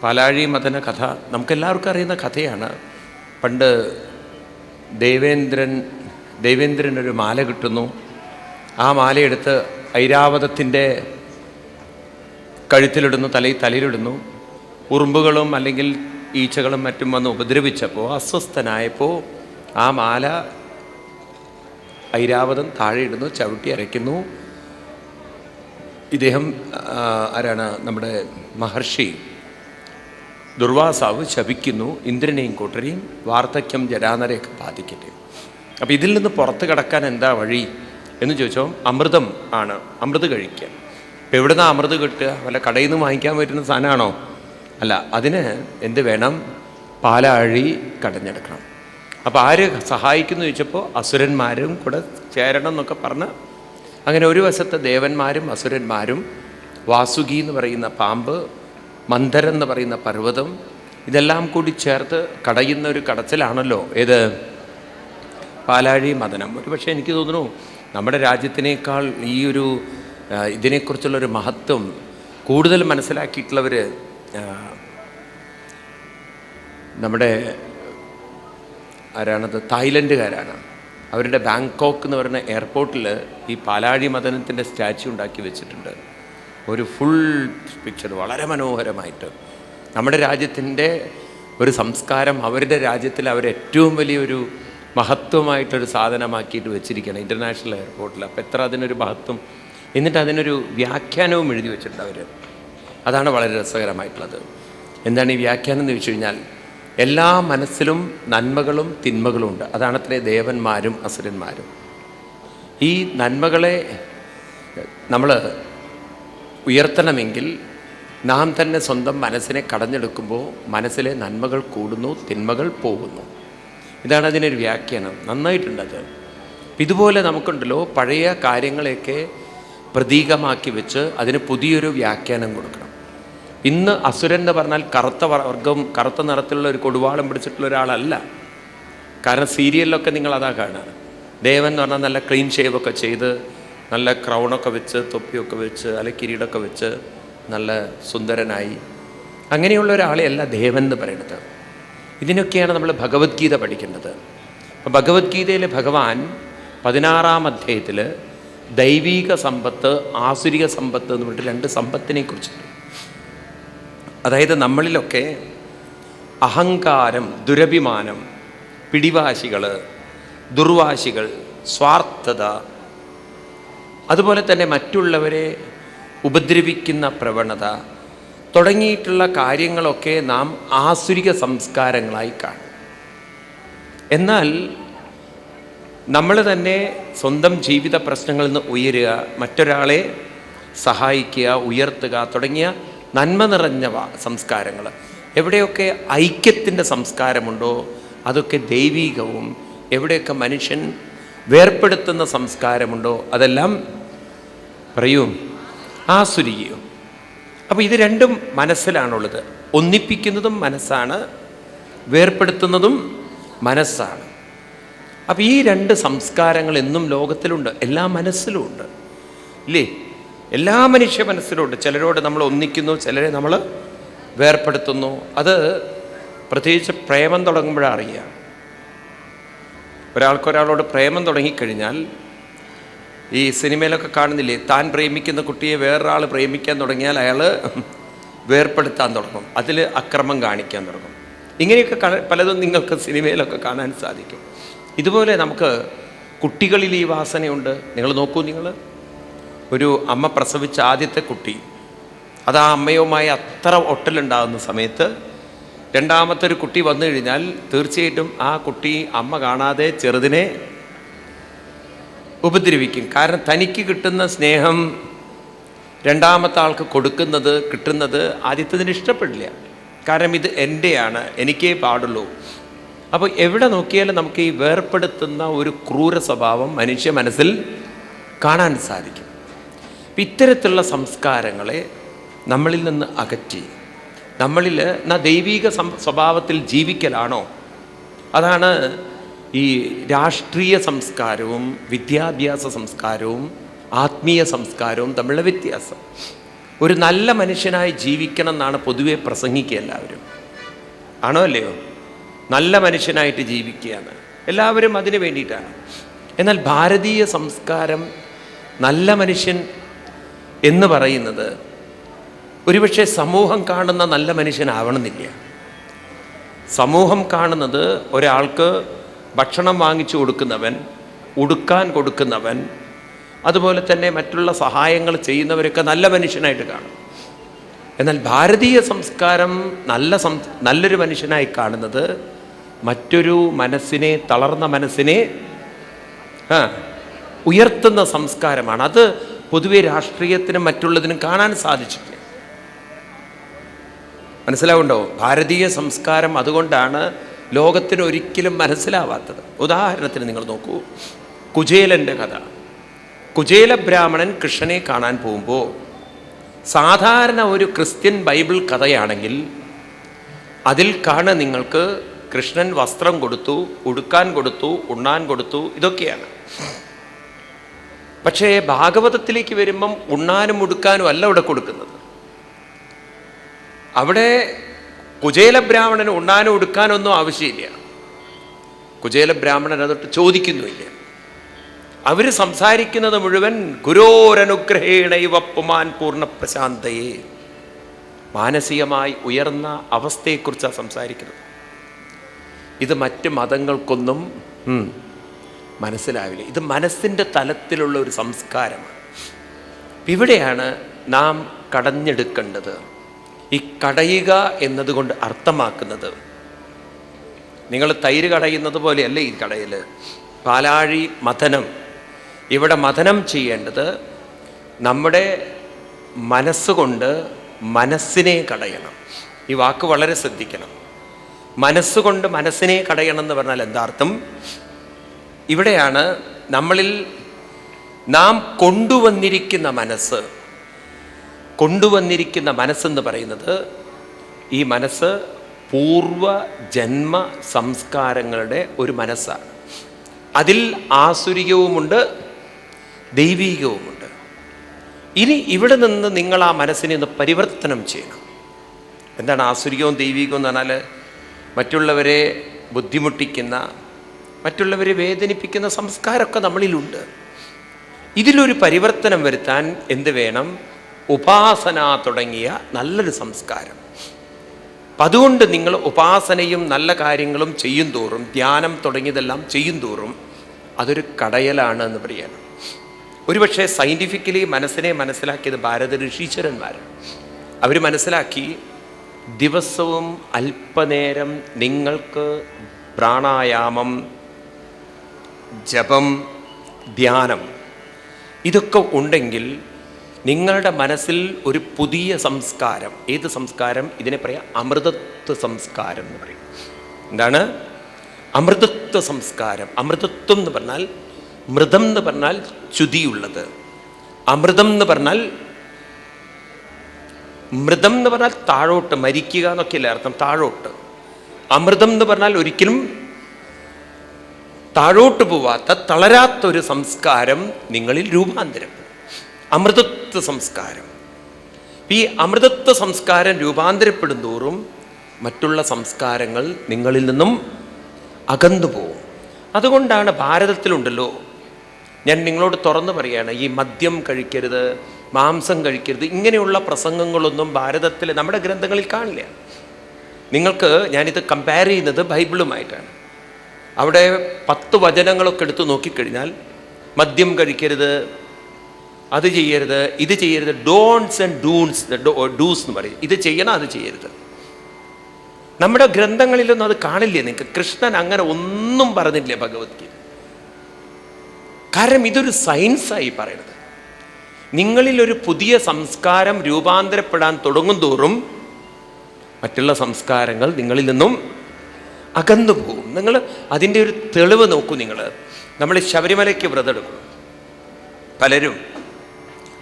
പാലാഴി മദന കഥ നമുക്കെല്ലാവർക്കും അറിയുന്ന കഥയാണ്. പണ്ട് ദേവേന്ദ്രനൊരു മാല കിട്ടുന്നു. ആ മാലയെടുത്ത് ഐരാവതത്തിൻ്റെ കഴുത്തിലിടുന്നു, തലയിലിടുന്നു. ഉറുമ്പുകളും അല്ലെങ്കിൽ ഈച്ചകളും മറ്റും വന്ന് ഉപദ്രവിച്ചപ്പോൾ അസ്വസ്ഥനായപ്പോൾ ആ മാല ഐരാവതം താഴെ ഇടുന്നു, ചവിട്ടി അരയ്ക്കുന്നു. ഇദ്ദേഹം ആരാണ്, നമ്മുടെ മഹർഷി ദുർവാസാവ് ശപിക്കുന്നു, ഇന്ദ്രനെയും കൂട്ടരെയും വാർദ്ധക്യം ജരാനരെയൊക്കെ ബാധിക്കട്ടെ. അപ്പോൾ ഇതിൽ നിന്ന് പുറത്ത് കിടക്കാൻ എന്താ വഴി എന്ന് ചോദിച്ചോ, അമൃതം ആണ്, അമൃത് കഴിക്കുക. അപ്പോൾ എവിടുന്ന അമൃത് കിട്ടുക? വല്ല കടയിൽ നിന്ന് വാങ്ങിക്കാൻ പറ്റുന്ന സാധനമാണോ? അല്ല, അതിന് എന്ത് വേണം? പാലാഴി കടഞ്ഞെടുക്കണം. അപ്പോൾ ആര് സഹായിക്കുന്നു ചോദിച്ചപ്പോൾ അസുരന്മാരും കൂടെ ചേരണം എന്നൊക്കെ പറഞ്ഞ് അങ്ങനെ ഒരു വശത്ത് ദേവന്മാരും അസുരന്മാരും, വാസുകി എന്ന് പറയുന്ന പാമ്പ്, മന്ദരം എന്ന് പറയുന്ന പർവ്വതം, ഇതെല്ലാം കൂടി ചേർത്ത് കടയുന്ന ഒരു കടച്ചിലാണല്ലോ ഏത് പാലാഴി മദനം. ഒരു പക്ഷേ എനിക്ക് തോന്നുന്നു നമ്മുടെ രാജ്യത്തിനേക്കാൾ ഈ ഒരു ഇതിനെക്കുറിച്ചുള്ളൊരു മഹത്വം കൂടുതൽ മനസ്സിലാക്കിയിട്ടുള്ളവർ നമ്മുടെ ആരാണത്, തായ്ലൻഡുകാരാണ്. അവരുടെ ബാങ്കോക്ക് എന്ന് പറയുന്ന എയർപോർട്ടിൽ ഈ പാലാഴി മദനത്തിൻ്റെ സ്റ്റാച്യു ഉണ്ടാക്കി വെച്ചിട്ടുണ്ട്. ഒരു ഫുൾ പിക്ചർ, വളരെ മനോഹരമായിട്ട്. നമ്മുടെ രാജ്യത്തിൻ്റെ ഒരു സംസ്കാരം അവരുടെ രാജ്യത്തിൽ അവരേറ്റവും വലിയൊരു മഹത്വമായിട്ടൊരു സാധനമാക്കിയിട്ട് വെച്ചിരിക്കുകയാണ് ഇൻ്റർനാഷണൽ എയർപോർട്ടിൽ. അപ്പോൾ എത്ര അതിനൊരു മഹത്വം, എന്നിട്ട് അതിനൊരു വ്യാഖ്യാനവും എഴുതി വെച്ചിട്ടുണ്ട് അവർ. അതാണ് വളരെ രസകരമായിട്ടുള്ളത്. എന്താണ് ഈ വ്യാഖ്യാനം എന്ന് ചോദിച്ചു കഴിഞ്ഞാൽ, എല്ലാ മനസ്സിലും നന്മകളും തിന്മകളും ഉണ്ട്. അതാണത്രേ ദേവന്മാരും അസുരന്മാരും. ഈ നന്മകളെ നമ്മൾ ഉയർത്തണമെങ്കിൽ നാം തന്നെ സ്വന്തം മനസ്സിനെ കടഞ്ഞെടുക്കുമ്പോൾ മനസ്സിലെ നന്മകൾ കൂടുന്നു, തിന്മകൾ പോകുന്നു. ഇതാണ് അതിനൊരു വ്യാഖ്യാനം. നന്നായിട്ടുണ്ടത്. ഇതുപോലെ നമുക്കുണ്ടല്ലോ പഴയ കാര്യങ്ങളെയൊക്കെ പ്രതീകമാക്കി വെച്ച് അതിന് പുതിയൊരു വ്യാഖ്യാനം കൊടുക്കണം. ഇന്ന് അസുരൻ എന്ന് പറഞ്ഞാൽ കറുത്ത വർഗം, കറുത്ത നിറത്തിലുള്ള ഒരു കൊടുവാളം പിടിച്ചിട്ടുള്ള ഒരാളല്ല. കാരണം സീരിയലിലൊക്കെ നിങ്ങളതാ കാണുക. ദേവൻ എന്ന് പറഞ്ഞാൽ നല്ല ക്ലീൻ ഷേവൊക്കെ ചെയ്ത്, നല്ല ക്രൗണൊക്കെ വെച്ച്, തൊപ്പിയൊക്കെ വെച്ച്, അല്ലെങ്കിൽ കിരീടമൊക്കെ വെച്ച് നല്ല സുന്ദരനായി, അങ്ങനെയുള്ള ഒരാളെയല്ല ദേവൻ എന്ന് പറയുന്നത്. ഇതിനൊക്കെയാണ് നമ്മൾ ഭഗവത്ഗീത പഠിക്കേണ്ടത്. അപ്പോൾ ഭഗവത്ഗീതയിലെ ഭഗവാൻ 16-ാം അധ്യായത്തിൽ ദൈവീക സമ്പത്ത്, ആസുരിക സമ്പത്ത് എന്ന് പറഞ്ഞിട്ട് രണ്ട് സമ്പത്തിനെ കുറിച്ചിട്ട്, അതായത് നമ്മളിലൊക്കെ അഹങ്കാരം, ദുരഭിമാനം, പിടിവാശികൾ, ദുർവാശികൾ, സ്വാർത്ഥത, അതുപോലെ തന്നെ മറ്റുള്ളവരെ ഉപദ്രവിക്കുന്ന പ്രവണത തുടങ്ങിയിട്ടുള്ള കാര്യങ്ങളൊക്കെ നാം ആസുരിക സംസ്കാരങ്ങളായി കാണും. എന്നാൽ നമ്മൾ തന്നെ സ്വന്തം ജീവിത പ്രശ്നങ്ങളിൽ നിന്ന് ഉയരുക, മറ്റൊരാളെ സഹായിക്കുക, ഉയർത്തുക തുടങ്ങിയ നന്മ നിറഞ്ഞ സംസ്കാരങ്ങൾ, എവിടെയൊക്കെ ഐക്യത്തിൻ്റെ സംസ്കാരമുണ്ടോ അതൊക്കെ ദൈവീകവും, എവിടെയൊക്കെ മനുഷ്യൻ വേർപ്പെടുത്തുന്ന സംസ്കാരമുണ്ടോ അതെല്ലാം പറയും ആസുരികയും. അപ്പോൾ ഇത് രണ്ടും മനസ്സിലാണുള്ളത്. ഒന്നിപ്പിക്കുന്നതും മനസ്സാണ്, വേർപ്പെടുത്തുന്നതും മനസ്സാണ്. അപ്പോൾ ഈ രണ്ട് സംസ്കാരങ്ങൾ എന്നും ലോകത്തിലുണ്ട്, എല്ലാ മനസ്സിലും ഉണ്ട്, ഇല്ലേ? എല്ലാ മനുഷ്യ മനസ്സിലുണ്ട്. ചിലരോട് നമ്മൾ ഒന്നിക്കുന്നു, ചിലരെ നമ്മൾ വേർപ്പെടുത്തുന്നു. അത് പ്രത്യേകിച്ച് പ്രേമം തുടങ്ങുമ്പോഴാണ് അറിയുക. ഒരാൾക്കൊരാളോട് പ്രേമം തുടങ്ങിക്കഴിഞ്ഞാൽ, ഈ സിനിമയിലൊക്കെ കാണുന്നില്ലേ, താൻ പ്രേമിക്കുന്ന കുട്ടിയെ വേറൊരാൾ പ്രേമിക്കാൻ തുടങ്ങിയാൽ അയാൾ വേർപ്പെടുത്താൻ തുടങ്ങും, അതിൽ അക്രമം കാണിക്കാൻ തുടങ്ങും. ഇങ്ങനെയൊക്കെ പലതും നിങ്ങൾക്ക് സിനിമയിലൊക്കെ കാണാൻ സാധിക്കും. ഇതുപോലെ നമുക്ക് കുട്ടികളിൽ ഈ വാസനയുണ്ട്. നിങ്ങൾ നോക്കൂ, നിങ്ങൾ ഒരു അമ്മ പ്രസവിച്ച ആദ്യത്തെ കുട്ടി, അത് ആ അമ്മയുമായി അത്ര ഒട്ടലുണ്ടാകുന്ന സമയത്ത് രണ്ടാമത്തെ ഒരു കുട്ടി വന്നു കഴിഞ്ഞാൽ തീർച്ചയായിട്ടും ആ കുട്ടി അമ്മ കാണാതെ ചെറുതിനെ ഉപദ്രവിക്കും. കാരണം തനിക്ക് കിട്ടുന്ന സ്നേഹം രണ്ടാമത്തെ ആൾക്ക് കിട്ടുന്നത് ആദ്യത്തതിന് ഇഷ്ടപ്പെടില്ല. കാരണം ഇത് എൻ്റെയാണ്, എനിക്കേ പാടുള്ളൂ. അപ്പോൾ എവിടെ നോക്കിയാലും നമുക്ക് ഈ വേർപ്പെടുത്തുന്ന ഒരു ക്രൂര സ്വഭാവം മനുഷ്യ മനസ്സിൽ കാണാൻ സാധിക്കും. ഇത്തരത്തിലുള്ള സംസ്കാരങ്ങളെ നമ്മളിൽ നിന്ന് അകറ്റി നമ്മളിൽ ദൈവീക സ്വഭാവത്തിൽ ജീവിക്കലാണോ? അതാണ് ഈ രാഷ്ട്രീയ സംസ്കാരവും വിദ്യാഭ്യാസ സംസ്കാരവും ആത്മീയ സംസ്കാരവും തമ്മിലുള്ള വ്യത്യാസം. ഒരു നല്ല മനുഷ്യനായി ജീവിക്കണം എന്നാണ് പൊതുവെ പ്രസംഗിക്കുക എല്ലാവരും. ആണോ അല്ലയോ? നല്ല മനുഷ്യനായിട്ട് ജീവിക്കുകയാണ് എല്ലാവരും, അതിന് വേണ്ടിയിട്ടാണ്. എന്നാൽ ഭാരതീയ സംസ്കാരം നല്ല മനുഷ്യൻ എന്ന് പറയുന്നത് ഒരുപക്ഷെ സമൂഹം കാണുന്ന നല്ല മനുഷ്യനാവണമെന്നില്ല. സമൂഹം കാണുന്നത് ഒരാൾക്ക് ഭക്ഷണം വാങ്ങിച്ചു കൊടുക്കുന്നവൻ, ഉടുക്കാൻ കൊടുക്കുന്നവൻ, അതുപോലെ തന്നെ മറ്റുള്ള സഹായങ്ങൾ ചെയ്യുന്നവരൊക്കെ നല്ല മനുഷ്യനായിട്ട് കാണും. എന്നാൽ ഭാരതീയ സംസ്കാരം നല്ലൊരു മനുഷ്യനായി കാണുന്നത് മറ്റൊരു മനസ്സിനെ, തളർന്ന മനസ്സിനെ ഉയർത്തുന്ന സംസ്കാരമാണ്. അത് പൊതുവെ രാഷ്ട്രീയത്തിനും മറ്റുള്ളതിനും കാണാൻ സാധിച്ചില്ല. മനസ്സിലാവുണ്ടോ? ഭാരതീയ സംസ്കാരം അതുകൊണ്ടാണ് ലോകത്തിന് ഒരിക്കലും മനസ്സിലാവാത്തത്. ഉദാഹരണത്തിന് നിങ്ങൾ നോക്കൂ, കുചേലൻ്റെ കഥ. കുചേല ബ്രാഹ്മണൻ കൃഷ്ണനെ കാണാൻ പോകുമ്പോൾ സാധാരണ ഒരു ക്രിസ്ത്യൻ ബൈബിൾ കഥയാണെങ്കിൽ അതിൽ കാണാൻ നിങ്ങൾക്ക് കൃഷ്ണൻ വസ്ത്രം കൊടുത്തു, ഉടുക്കാൻ കൊടുത്തു, ഉണ്ണാൻ കൊടുത്തു, ഇതൊക്കെയാണ്. പക്ഷേ ഭാഗവതത്തിലേക്ക് വരുമ്പം ഉണ്ണാനും ഉടുക്കാനും അല്ല ഇവിടെ കൊടുക്കുന്നത്. അവിടെ കുചേല ബ്രാഹ്മണന് ഉണ്ണാനും ഉടുക്കാനും ഒന്നും ആവശ്യമില്ല. കുചേല ബ്രാഹ്മണൻ അതൊട്ട് ചോദിക്കുന്നുമില്ല. അവർ സംസാരിക്കുന്നത് മുഴുവൻ ഗുരോരനുഗ്രഹേണ ഇവ പുമാൻ പൂർണ്ണ പ്രശാന്തയെ, മാനസികമായി ഉയർന്ന അവസ്ഥയെക്കുറിച്ചാണ് സംസാരിക്കുന്നത്. ഇത് മറ്റ് മതങ്ങൾക്കൊന്നും മനസ്സിലാവില്ല. ഇത് മനസ്സിൻ്റെ തലത്തിലുള്ള ഒരു സംസ്കാരമാണ്. ഇവിടെയാണ് നാം കടഞ്ഞെടുക്കേണ്ടത്. ഈ കടയുക എന്നതുകൊണ്ട് അർത്ഥമാക്കുന്നത്, നിങ്ങൾ തൈര് കടയുന്നത് പോലെയല്ല ഈ കടയിൽ പാലാഴി മഥനം. ഇവിടെ മഥനം ചെയ്യേണ്ടത് നമ്മുടെ മനസ്സുകൊണ്ട് മനസ്സിനെ കടയണം. ഈ വാക്ക് വളരെ ശ്രദ്ധിക്കണം. മനസ്സുകൊണ്ട് മനസ്സിനെ കടയണം എന്ന് പറഞ്ഞാൽ എന്താ അർത്ഥം? ഇവിടെയാണ് നമ്മളിൽ നാം കൊണ്ടുവന്നിരിക്കുന്ന മനസ്സെന്ന് പറയുന്നത്, ഈ മനസ്സ് പൂർവ ജന്മ സംസ്കാരങ്ങളുടെ ഒരു മനസ്സാണ്. അതിൽ ആസുരികവുമുണ്ട്, ദൈവീകവുമുണ്ട്. ഇനി ഇവിടെ നിന്ന് നിങ്ങൾ ആ മനസ്സിനെ ഒന്ന് പരിവർത്തനം ചെയ്യണം. എന്താണ് ആസുരികവും ദൈവീകവും എന്ന് പറഞ്ഞാൽ? മറ്റുള്ളവരെ ബുദ്ധിമുട്ടിക്കുന്ന, മറ്റുള്ളവരെ വേദനിപ്പിക്കുന്ന സംസ്കാരമൊക്കെ നമ്മളിലുണ്ട്. ഇതിലൊരു പരിവർത്തനം വരുത്താൻ എന്ത് വേണം? ഉപാസന തുടങ്ങിയ നല്ലൊരു സംസ്കാരം. അപ്പം അതുകൊണ്ട് നിങ്ങൾ ഉപാസനയും നല്ല കാര്യങ്ങളും ചെയ്യും തോറും, ധ്യാനം തുടങ്ങിയതെല്ലാം ചെയ്യും തോറും അതൊരു കടയലാണ് എന്ന് പറയണം. ഒരുപക്ഷെ സയൻറ്റിഫിക്കലി മനസ്സിനെ മനസ്സിലാക്കിയത് ഭാരത ഋഷീശ്വരന്മാരാണ്. അവർ മനസ്സിലാക്കി, ദിവസവും അല്പനേരം നിങ്ങൾക്ക് പ്രാണായാമം, ജപം, ധ്യാനം ഇതൊക്കെ ഉണ്ടെങ്കിൽ നിങ്ങളുടെ മനസ്സിൽ ഒരു പുതിയ സംസ്കാരം. ഏത് സംസ്കാരം? ഇതിനെ പറയാം അമൃതത്വ സംസ്കാരം എന്ന് പറയും. എന്താണ് അമൃതത്വ സംസ്കാരം? അമൃതത്വം എന്ന് പറഞ്ഞാൽ, മൃതം എന്ന് പറഞ്ഞാൽ ച്യുതിയുള്ളത്, അമൃതം എന്ന് പറഞ്ഞാൽ താഴോട്ട്, മരിക്കുക എന്നൊക്കെയല്ലേ അർത്ഥം, താഴോട്ട്. അമൃതം എന്ന് പറഞ്ഞാൽ ഒരിക്കലും താഴോട്ട് പോവാത്ത, തളരാത്തൊരു സംസ്കാരം നിങ്ങളിൽ രൂപാന്തരപ്പെടും. അമൃതത്വ സംസ്കാരം. ഈ അമൃതത്വ സംസ്കാരം രൂപാന്തരപ്പെടും തോറും മറ്റുള്ള സംസ്കാരങ്ങൾ നിങ്ങളിൽ നിന്നും അകന്നു പോകും. അതുകൊണ്ടാണ് ഭാരതത്തിലുണ്ടല്ലോ, ഞാൻ നിങ്ങളോട് തുറന്നു പറയാണ്, ഈ മദ്യം കഴിക്കരുത്, മാംസം കഴിക്കരുത്, ഇങ്ങനെയുള്ള പ്രസംഗങ്ങളൊന്നും ഭാരതത്തിൽ നമ്മുടെ ഗ്രന്ഥങ്ങളിൽ കാണില്ല. നിങ്ങൾക്ക് ഞാനിത് കമ്പയർ ചെയ്യുന്നത് ബൈബിളുമായിട്ടാണ്. അവിടെ 10 വചനങ്ങളൊക്കെ എടുത്ത് നോക്കിക്കഴിഞ്ഞാൽ മദ്യം കഴിക്കരുത്, അത് ചെയ്യരുത്, ഇത് ചെയ്യരുത്, ഡോൺസ് ആൻഡ് ഡൂസ് എന്ന് പറയും. ഇത് ചെയ്യണം, അത് ചെയ്യരുത്. നമ്മുടെ ഗ്രന്ഥങ്ങളിലൊന്നും അത് കാണില്ലേ നിങ്ങൾക്ക്? കൃഷ്ണൻ അങ്ങനെ ഒന്നും പറഞ്ഞില്ലേ ഭഗവത്ഗീത. കാരണം ഇതൊരു സയൻസായി പറയുന്നത്. നിങ്ങളിൽ ഒരു പുതിയ സംസ്കാരം രൂപാന്തരപ്പെടാൻ തുടങ്ങും തോറും മറ്റുള്ള സംസ്കാരങ്ങൾ നിങ്ങളിൽ നിന്നും അകന്നു പോകും. നിങ്ങൾ അതിൻ്റെ ഒരു തെളിവ് നോക്കൂ. നമ്മൾ ശബരിമലയ്ക്ക് വ്രതം എടുക്കും. പലരും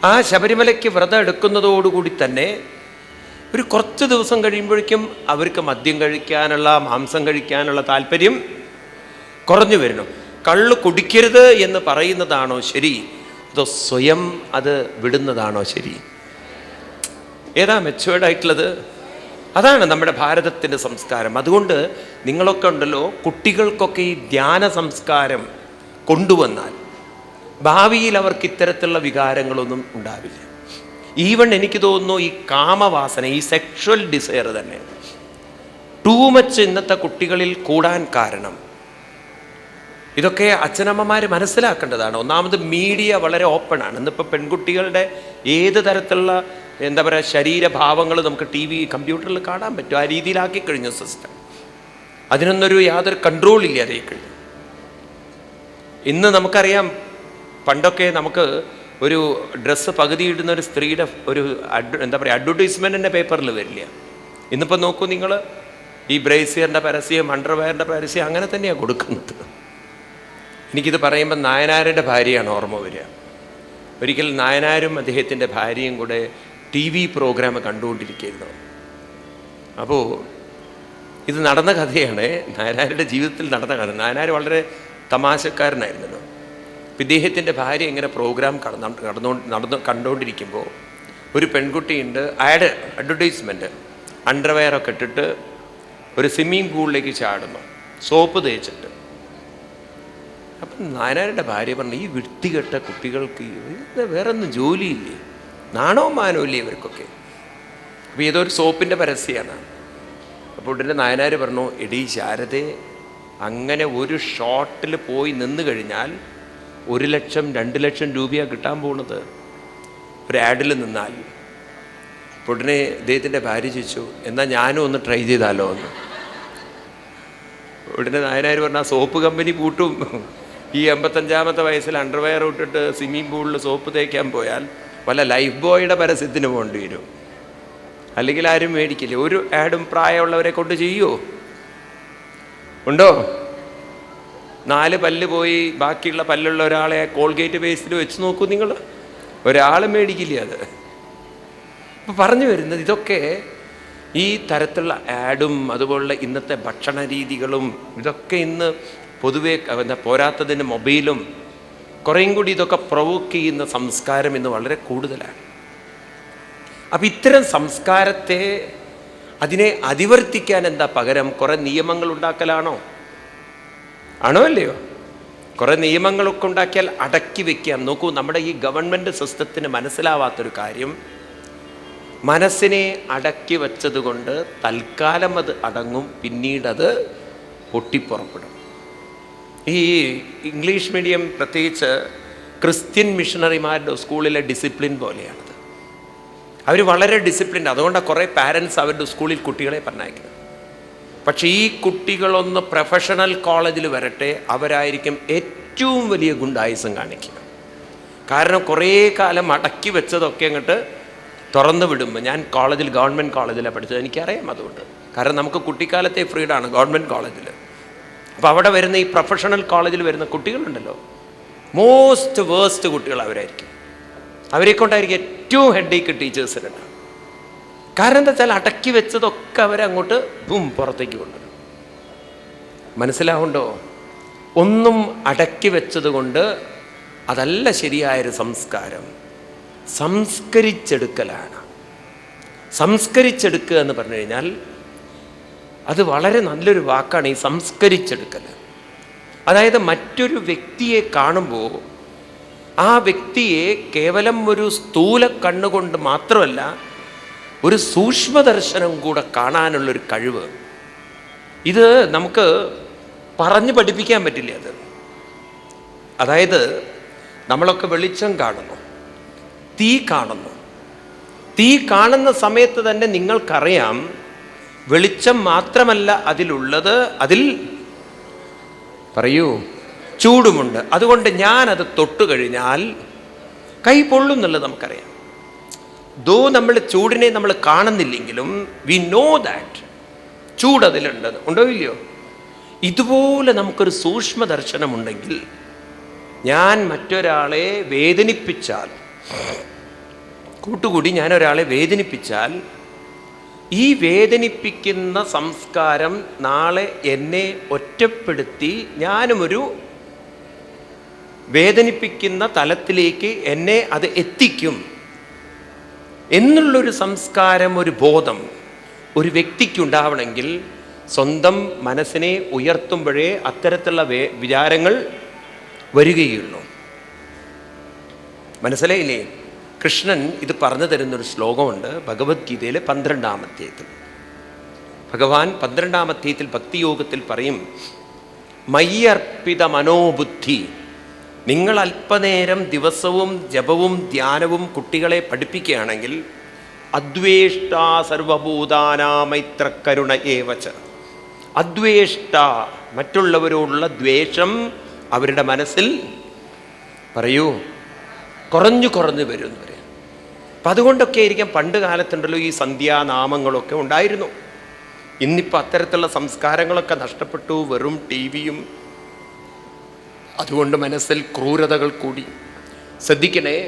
ആ ശബരിമലയ്ക്ക് വ്രതം എടുക്കുന്നതോടുകൂടി തന്നെ ഒരു കുറച്ച് ദിവസം കഴിയുമ്പോഴേക്കും അവർക്ക് മദ്യം കഴിക്കാനുള്ള, മാംസം കഴിക്കാനുള്ള താല്പര്യം കുറഞ്ഞു വരുന്നു. കള്ള് കുടിക്കരുത് എന്ന് പറയുന്നതാണോ ശരി, അതോ സ്വയം അത് വിടുന്നതാണോ ശരി? ഏതാ മെച്ചുവേർഡായിട്ടുള്ളത്? അതാണ് നമ്മുടെ ഭാരതത്തിൻ്റെ സംസ്കാരം. അതുകൊണ്ട് നിങ്ങളൊക്കെ ഉണ്ടല്ലോ, കുട്ടികൾക്കൊക്കെ ഈ ധ്യാന സംസ്കാരം കൊണ്ടുവന്നാൽ ഭാവിയിൽ അവർക്ക് ഇത്തരത്തിലുള്ള വികാരങ്ങളൊന്നും ഉണ്ടാവില്ല. ഈവൺ എനിക്ക് തോന്നുന്നു ഈ കാമവാസന, ഈ സെക്ഷൽ ഡിസയർ തന്നെ ടൂ മച്ച് ഇന്നത്തെ കുട്ടികളിൽ കൂടാൻ കാരണം ഇതൊക്കെ അച്ഛനമ്മമാർ മനസ്സിലാക്കേണ്ടതാണ്. ഒന്നാമത് മീഡിയ വളരെ ഓപ്പൺ ആണ്. ഇന്നിപ്പോൾ പെൺകുട്ടികളുടെ ഏത് തരത്തിലുള്ള എന്താ പറയുക ശരീരഭാവങ്ങൾ നമുക്ക് ടി വി കമ്പ്യൂട്ടറിൽ കാണാൻ പറ്റും. ആ രീതിയിലാക്കി കഴിഞ്ഞു സിസ്റ്റം. അതിനൊന്നൊരു യാതൊരു കൺട്രോൾ ഇല്ല അതേ കഴിഞ്ഞു. ഇന്ന് നമുക്കറിയാം, പണ്ടൊക്കെ നമുക്ക് ഒരു ഡ്രസ്സ് പകുതി ഇടുന്ന ഒരു സ്ത്രീയുടെ ഒരു എന്താ പറയുക അഡ്വർടൈസ്മെൻറ്റിൻ്റെ പേപ്പറിൽ വരില്ല. ഇന്നിപ്പോൾ നോക്കൂ നിങ്ങൾ, ഈ ബ്രേസിയറിൻ്റെ പരസ്യം, അണ്ടർവെയറിൻ്റെ പരസ്യം അങ്ങനെ തന്നെയാണ് കൊടുക്കുന്നത്. എനിക്കിത് പറയുമ്പോൾ നായനാരുടെ ഭാര്യയാണ് ഓർമ്മ വരിക. ഒരിക്കൽ നായനാരും അദ്ദേഹത്തിൻ്റെ ഭാര്യയും കൂടെ ടി വി പ്രോഗ്രാം കണ്ടുകൊണ്ടിരിക്കുകയായിരുന്നു. അപ്പോൾ ഇത് നടന്ന കഥയാണ്, നായനാരുടെ ജീവിതത്തിൽ നടന്ന കഥ. നായനാർ വളരെ തമാശക്കാരനായിരുന്നല്ലോ. ഇദ്ദേഹത്തിൻ്റെ ഭാര്യ ഇങ്ങനെ പ്രോഗ്രാം കണ്ടുകൊണ്ടിരിക്കുമ്പോൾ ഒരു പെൺകുട്ടിയുണ്ട്, അഡ്വർടൈസ്മെൻറ്റ് അണ്ടർവെയറൊക്കെ ഇട്ടിട്ട് ഒരു സ്വിമ്മിങ് പൂളിലേക്ക് ചാടുന്നു, സോപ്പ് തേച്ചിട്ട്. അപ്പം നായനാരുടെ ഭാര്യ പറഞ്ഞു, ഈ വൃത്തികെട്ട കുട്ടികൾക്ക് വേറെ ഒന്നും ജോലിയില്ലേ, നാണവും മാനവും ഇല്ലേ ഇവർക്കൊക്കെ? അപ്പോൾ ഏതോ ഒരു സോപ്പിൻ്റെ പരസ്യമാണ്. അപ്പോൾ ഉടനെ നായനാർ പറഞ്ഞു, എടീ ശാരദേ, അങ്ങനെ ഒരു ഷോട്ടിൽ പോയി നിന്ന് കഴിഞ്ഞാൽ 1 ലക്ഷം 2 ലക്ഷം രൂപയാണ് കിട്ടാൻ പോകുന്നത് ഒരു ആഡിൽ നിന്നാൽ. അപ്പോൾ ഉടനെ ഇദ്ദേഹത്തിൻ്റെ ഭാര്യ ചോദിച്ചു, എന്നാൽ ഞാനും ഒന്ന് ട്രൈ ചെയ്താലോ എന്ന്. ഉടനെ നായനാർ പറഞ്ഞാൽ സോപ്പ് കമ്പനി പൂട്ടും. ഈ 85-ാമത്തെ വയസ്സിൽ അണ്ടർവെയർ ഇട്ടിട്ട് സ്വിമ്മിംഗ് പൂളിൽ സോപ്പ് തേക്കാൻ പോയാൽ വല്ല ലൈഫ് ബോയുടെ പരസ്യത്തിന് പോകേണ്ടി വരും, അല്ലെങ്കിൽ ആരും മേടിക്കില്ല. ഒരു ആഡും പ്രായമുള്ളവരെ കൊണ്ട് ചെയ്യുമോ? ഉണ്ടോ? 4 പല്ല് പോയി ബാക്കിയുള്ള പല്ലുള്ള ഒരാളെ കോൾഗേറ്റ് പേസ്റ്റിൽ വെച്ച് നോക്കൂ നിങ്ങൾ, ഒരാളും മേടിക്കില്ല അത്. അപ്പോൾ പറഞ്ഞു വരുന്നത് ഇതൊക്കെ ഈ തരത്തിലുള്ള ആഡും അതുപോലുള്ള ഇന്നത്തെ ഭക്ഷണ രീതികളും ഇതൊക്കെ ഇന്ന് പൊതുവെ പോരാത്തതിന് മൊബൈലും കുറേയും കൂടി ഇതൊക്കെ പ്രൊവോക്ക് ചെയ്യുന്ന സംസ്കാരം ഇന്ന് വളരെ കൂടുതലാണ്. അപ്പം ഇത്തരം സംസ്കാരത്തെ അതിനെ അതിവർത്തിക്കാൻ എന്താ പകരം കുറേ നിയമങ്ങൾ ഉണ്ടാക്കലാണോ? ആണോ അല്ലയോ? കുറേ നിയമങ്ങളൊക്കെ ഉണ്ടാക്കിയാൽ അടക്കി വെക്കാം. നോക്കൂ, നമ്മുടെ ഈ ഗവൺമെൻറ് സിസ്റ്റത്തിന് മനസ്സിലാവാത്തൊരു കാര്യം, മനസ്സിനെ അടക്കി വെച്ചത് കൊണ്ട് തൽക്കാലം അത് അടങ്ങും, പിന്നീടത് പൊട്ടിപ്പുറപ്പെടും. ഈ ഇംഗ്ലീഷ് മീഡിയം പ്രത്യേകിച്ച് ക്രിസ്ത്യൻ മിഷണറിമാരുടെ സ്കൂളിലെ ഡിസിപ്ലിൻ പോലെയാണത്. അവർ വളരെ ഡിസിപ്ലിൻ. അതുകൊണ്ടാണ് കുറേ പാരൻസ് അവരുടെ സ്കൂളിൽ കുട്ടികളെ പറഞ്ഞയക്കുന്നത്. പക്ഷേ ഈ കുട്ടികളൊന്ന് പ്രൊഫഷണൽ കോളേജിൽ വരട്ടെ, അവരായിരിക്കും ഏറ്റവും വലിയ ഗുണ്ടായുസം കാണിക്കുക. കാരണം കുറേ കാലം അടക്കി വെച്ചതൊക്കെ അങ്ങോട്ട് തുറന്നു വിടുമ്പോൾ, ഞാൻ ഗവൺമെൻറ് കോളേജിലാണ് പഠിച്ചത്, എനിക്കറിയാം. അതുകൊണ്ട് കാരണം നമുക്ക് കുട്ടിക്കാലത്തെ ഫ്രീഡാണ് ഗവൺമെൻറ് കോളേജിൽ. അപ്പോൾ അവിടെ വരുന്ന ഈ പ്രൊഫഷണൽ കോളേജിൽ വരുന്ന കുട്ടികളുണ്ടല്ലോ, മോസ്റ്റ് വേസ്റ്റ് കുട്ടികൾ അവരായിരിക്കും. അവരെ കൊണ്ടായിരിക്കും ഏറ്റവും ഹെഡേക്ക് ടീച്ചേഴ്സിനുണ്ട്. കാരണം എന്താ വെച്ചാൽ അടക്കി വെച്ചതൊക്കെ അവരങ്ങോട്ട് പുറത്തേക്ക് കൊണ്ടുവരും. മനസ്സിലാവുണ്ടോ? ഒന്നും അടക്കി വെച്ചത് കൊണ്ട് അതല്ല ശരിയായൊരു സംസ്കാരം. സംസ്കരിച്ചെടുക്കലാണ്. സംസ്കരിച്ചെടുക്കുക എന്ന് പറഞ്ഞു കഴിഞ്ഞാൽ അത് വളരെ നല്ലൊരു വാക്കാണ്, ഈ സംസ്കരിച്ചെടുക്കൽ. അതായത് മറ്റൊരു വ്യക്തിയെ കാണുമ്പോൾ ആ വ്യക്തിയെ കേവലം ഒരു സ്ഥൂല കണ്ണുകൊണ്ട് മാത്രമല്ല, ഒരു സൂക്ഷ്മദർശനം കൂടെ കാണാനുള്ളൊരു കഴിവ്. ഇത് നമുക്ക് പറഞ്ഞു പഠിപ്പിക്കാൻ പറ്റില്ല. അതായത് നമ്മളൊക്കെ വെളിച്ചം കാണുന്നു, തീ കാണുന്നു. തീ കാണുന്ന സമയത്ത് തന്നെ നിങ്ങൾക്കറിയാം വെളിച്ചം മാത്രമല്ല അതിലുള്ളത്, അതിൽ പറയൂ ചൂടുമുണ്ട്. അതുകൊണ്ട് ഞാനത് തൊട്ടു കഴിഞ്ഞാൽ കൈ പൊള്ളും എന്നുള്ളത് നമുക്കറിയാം. നമ്മൾ ചൂടിനെ നമ്മൾ കാണുന്നില്ലെങ്കിലും വി നോ ദാറ്റ് ചൂട് അതിലുണ്ട്. ഉണ്ടോ ഇല്ലയോ? ഇതുപോലെ നമുക്കൊരു സൂക്ഷ്മ ദർശനമുണ്ടെങ്കിൽ, ഞാൻ മറ്റൊരാളെ വേദനിപ്പിച്ചാൽ, കൂട്ടുകൂടി ഞാൻ ഒരാളെ വേദനിപ്പിച്ചാൽ, ഈ വേദനിപ്പിക്കുന്ന സംസ്കാരം നാളെ എന്നെ ഒറ്റപ്പെടുത്തി ഞാനുമൊരു വേദനിപ്പിക്കുന്ന തലത്തിലേക്ക് എന്നെ അത് എത്തിക്കും. എന്നുള്ളൊരു സംസ്കാരം, ഒരു ബോധം ഒരു വ്യക്തിക്കുണ്ടാവണമെങ്കിൽ സ്വന്തം മനസ്സിനെ ഉയർത്തുമ്പോഴേ അത്തരത്തിലുള്ള വിചാരങ്ങൾ വരികയുള്ളൂ. മനസ്സിലായില്ലേ? കൃഷ്ണൻ ഇത് പറഞ്ഞു തരുന്നൊരു ശ്ലോകമുണ്ട് ഭഗവത്ഗീതയിലെ 12-ാം അധ്യായത്തിൽ. ഭഗവാൻ 12-ാം അധ്യായത്തിൽ ഭക്തിയോഗത്തിൽ പറയും, മയ്യർപ്പിത മനോബുദ്ധി. നിങ്ങൾ അല്പനേരം ദിവസവും ജപവും ധ്യാനവും കുട്ടികളെ പഠിപ്പിക്കുകയാണെങ്കിൽ അദ്വേഷ്ട സർവഭൂതാനാമൈത്രക്കരുണ ഏവച. അദ്വേഷ്ട, മറ്റുള്ളവരോടുള്ള ദ്വേഷം അവരുടെ മനസ്സിൽ പറയൂ കുറഞ്ഞു കുറഞ്ഞു വരും എന്ന് പറയാം. അപ്പം അതുകൊണ്ടൊക്കെ ആയിരിക്കാം പണ്ട് കാലത്തുണ്ടല്ലോ ഈ സന്ധ്യാനാമങ്ങളൊക്കെ ഉണ്ടായിരുന്നു. ഇന്നിപ്പോൾ അത്തരത്തിലുള്ള സംസ്കാരങ്ങളൊക്കെ നഷ്ടപ്പെട്ടു, വെറും ടി വിയും. അതുകൊണ്ട് മനസ്സിൽ ക്രൂരതകൾ കൂടി. ശ്രദ്ധിക്കണേ,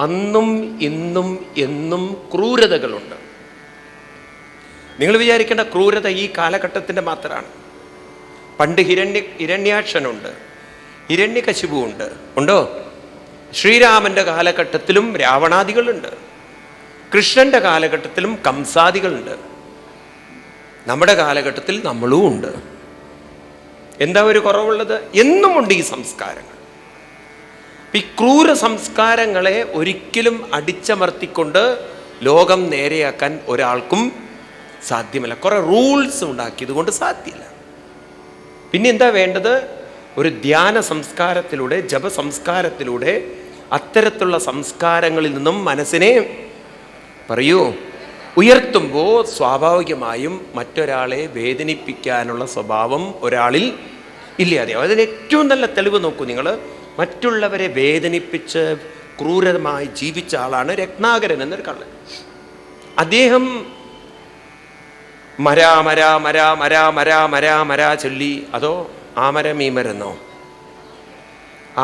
അന്നും ഇന്നും എന്നും ക്രൂരതകളുണ്ട്. നിങ്ങൾ വിചാരിക്കേണ്ട ക്രൂരത ഈ കാലഘട്ടത്തിൻ്റെ മാത്രമാണ്. പണ്ട് ഹിരണ്യാക്ഷനുണ്ട്, ഹിരണ്യകശിപുണ്ട്, ഉണ്ടോ? ശ്രീരാമൻ്റെ കാലഘട്ടത്തിലും രാവണാദികളുണ്ട്, കൃഷ്ണൻ്റെ കാലഘട്ടത്തിലും കംസാദികളുണ്ട്, നമ്മുടെ കാലഘട്ടത്തിൽ നമ്മളും ഉണ്ട്. എന്താ ഒരു കുറവുള്ളത്? എന്നുമുണ്ട് ഈ സംസ്കാരങ്ങൾ. ഈ ക്രൂര സംസ്കാരങ്ങളെ ഒരിക്കലും അടിച്ചമർത്തിക്കൊണ്ട് ലോകം നേരെയാക്കാൻ ഒരാൾക്കും സാധ്യമല്ല. കുറെ റൂൾസ് ഉണ്ടാക്കിയത് കൊണ്ട് സാധ്യമല്ല. പിന്നെ എന്താ വേണ്ടത്? ഒരു ധ്യാന സംസ്കാരത്തിലൂടെ, ജപസംസ്കാരത്തിലൂടെ അത്തരത്തിലുള്ള സംസ്കാരങ്ങളിൽ നിന്നും മനസ്സിനെ പറയൂ ഉയർത്തുമ്പോൾ സ്വാഭാവികമായും മറ്റൊരാളെ വേദനിപ്പിക്കാനുള്ള സ്വഭാവം ഒരാളിൽ ഇല്ലാതെയാവും. അതിന് ഏറ്റവും നല്ല തെളിവ് നോക്കൂ നിങ്ങൾ. മറ്റുള്ളവരെ വേദനിപ്പിച്ച് ക്രൂരമായി ജീവിച്ച ആളാണ് രത്നാകരൻ എന്നൊരു കള്ളൻ. അദ്ദേഹം മരാ മരാ മരാ മരാ മരാ മരാ മരാ ചൊല്ലി, അതോ ആമരമീമരെന്നോ?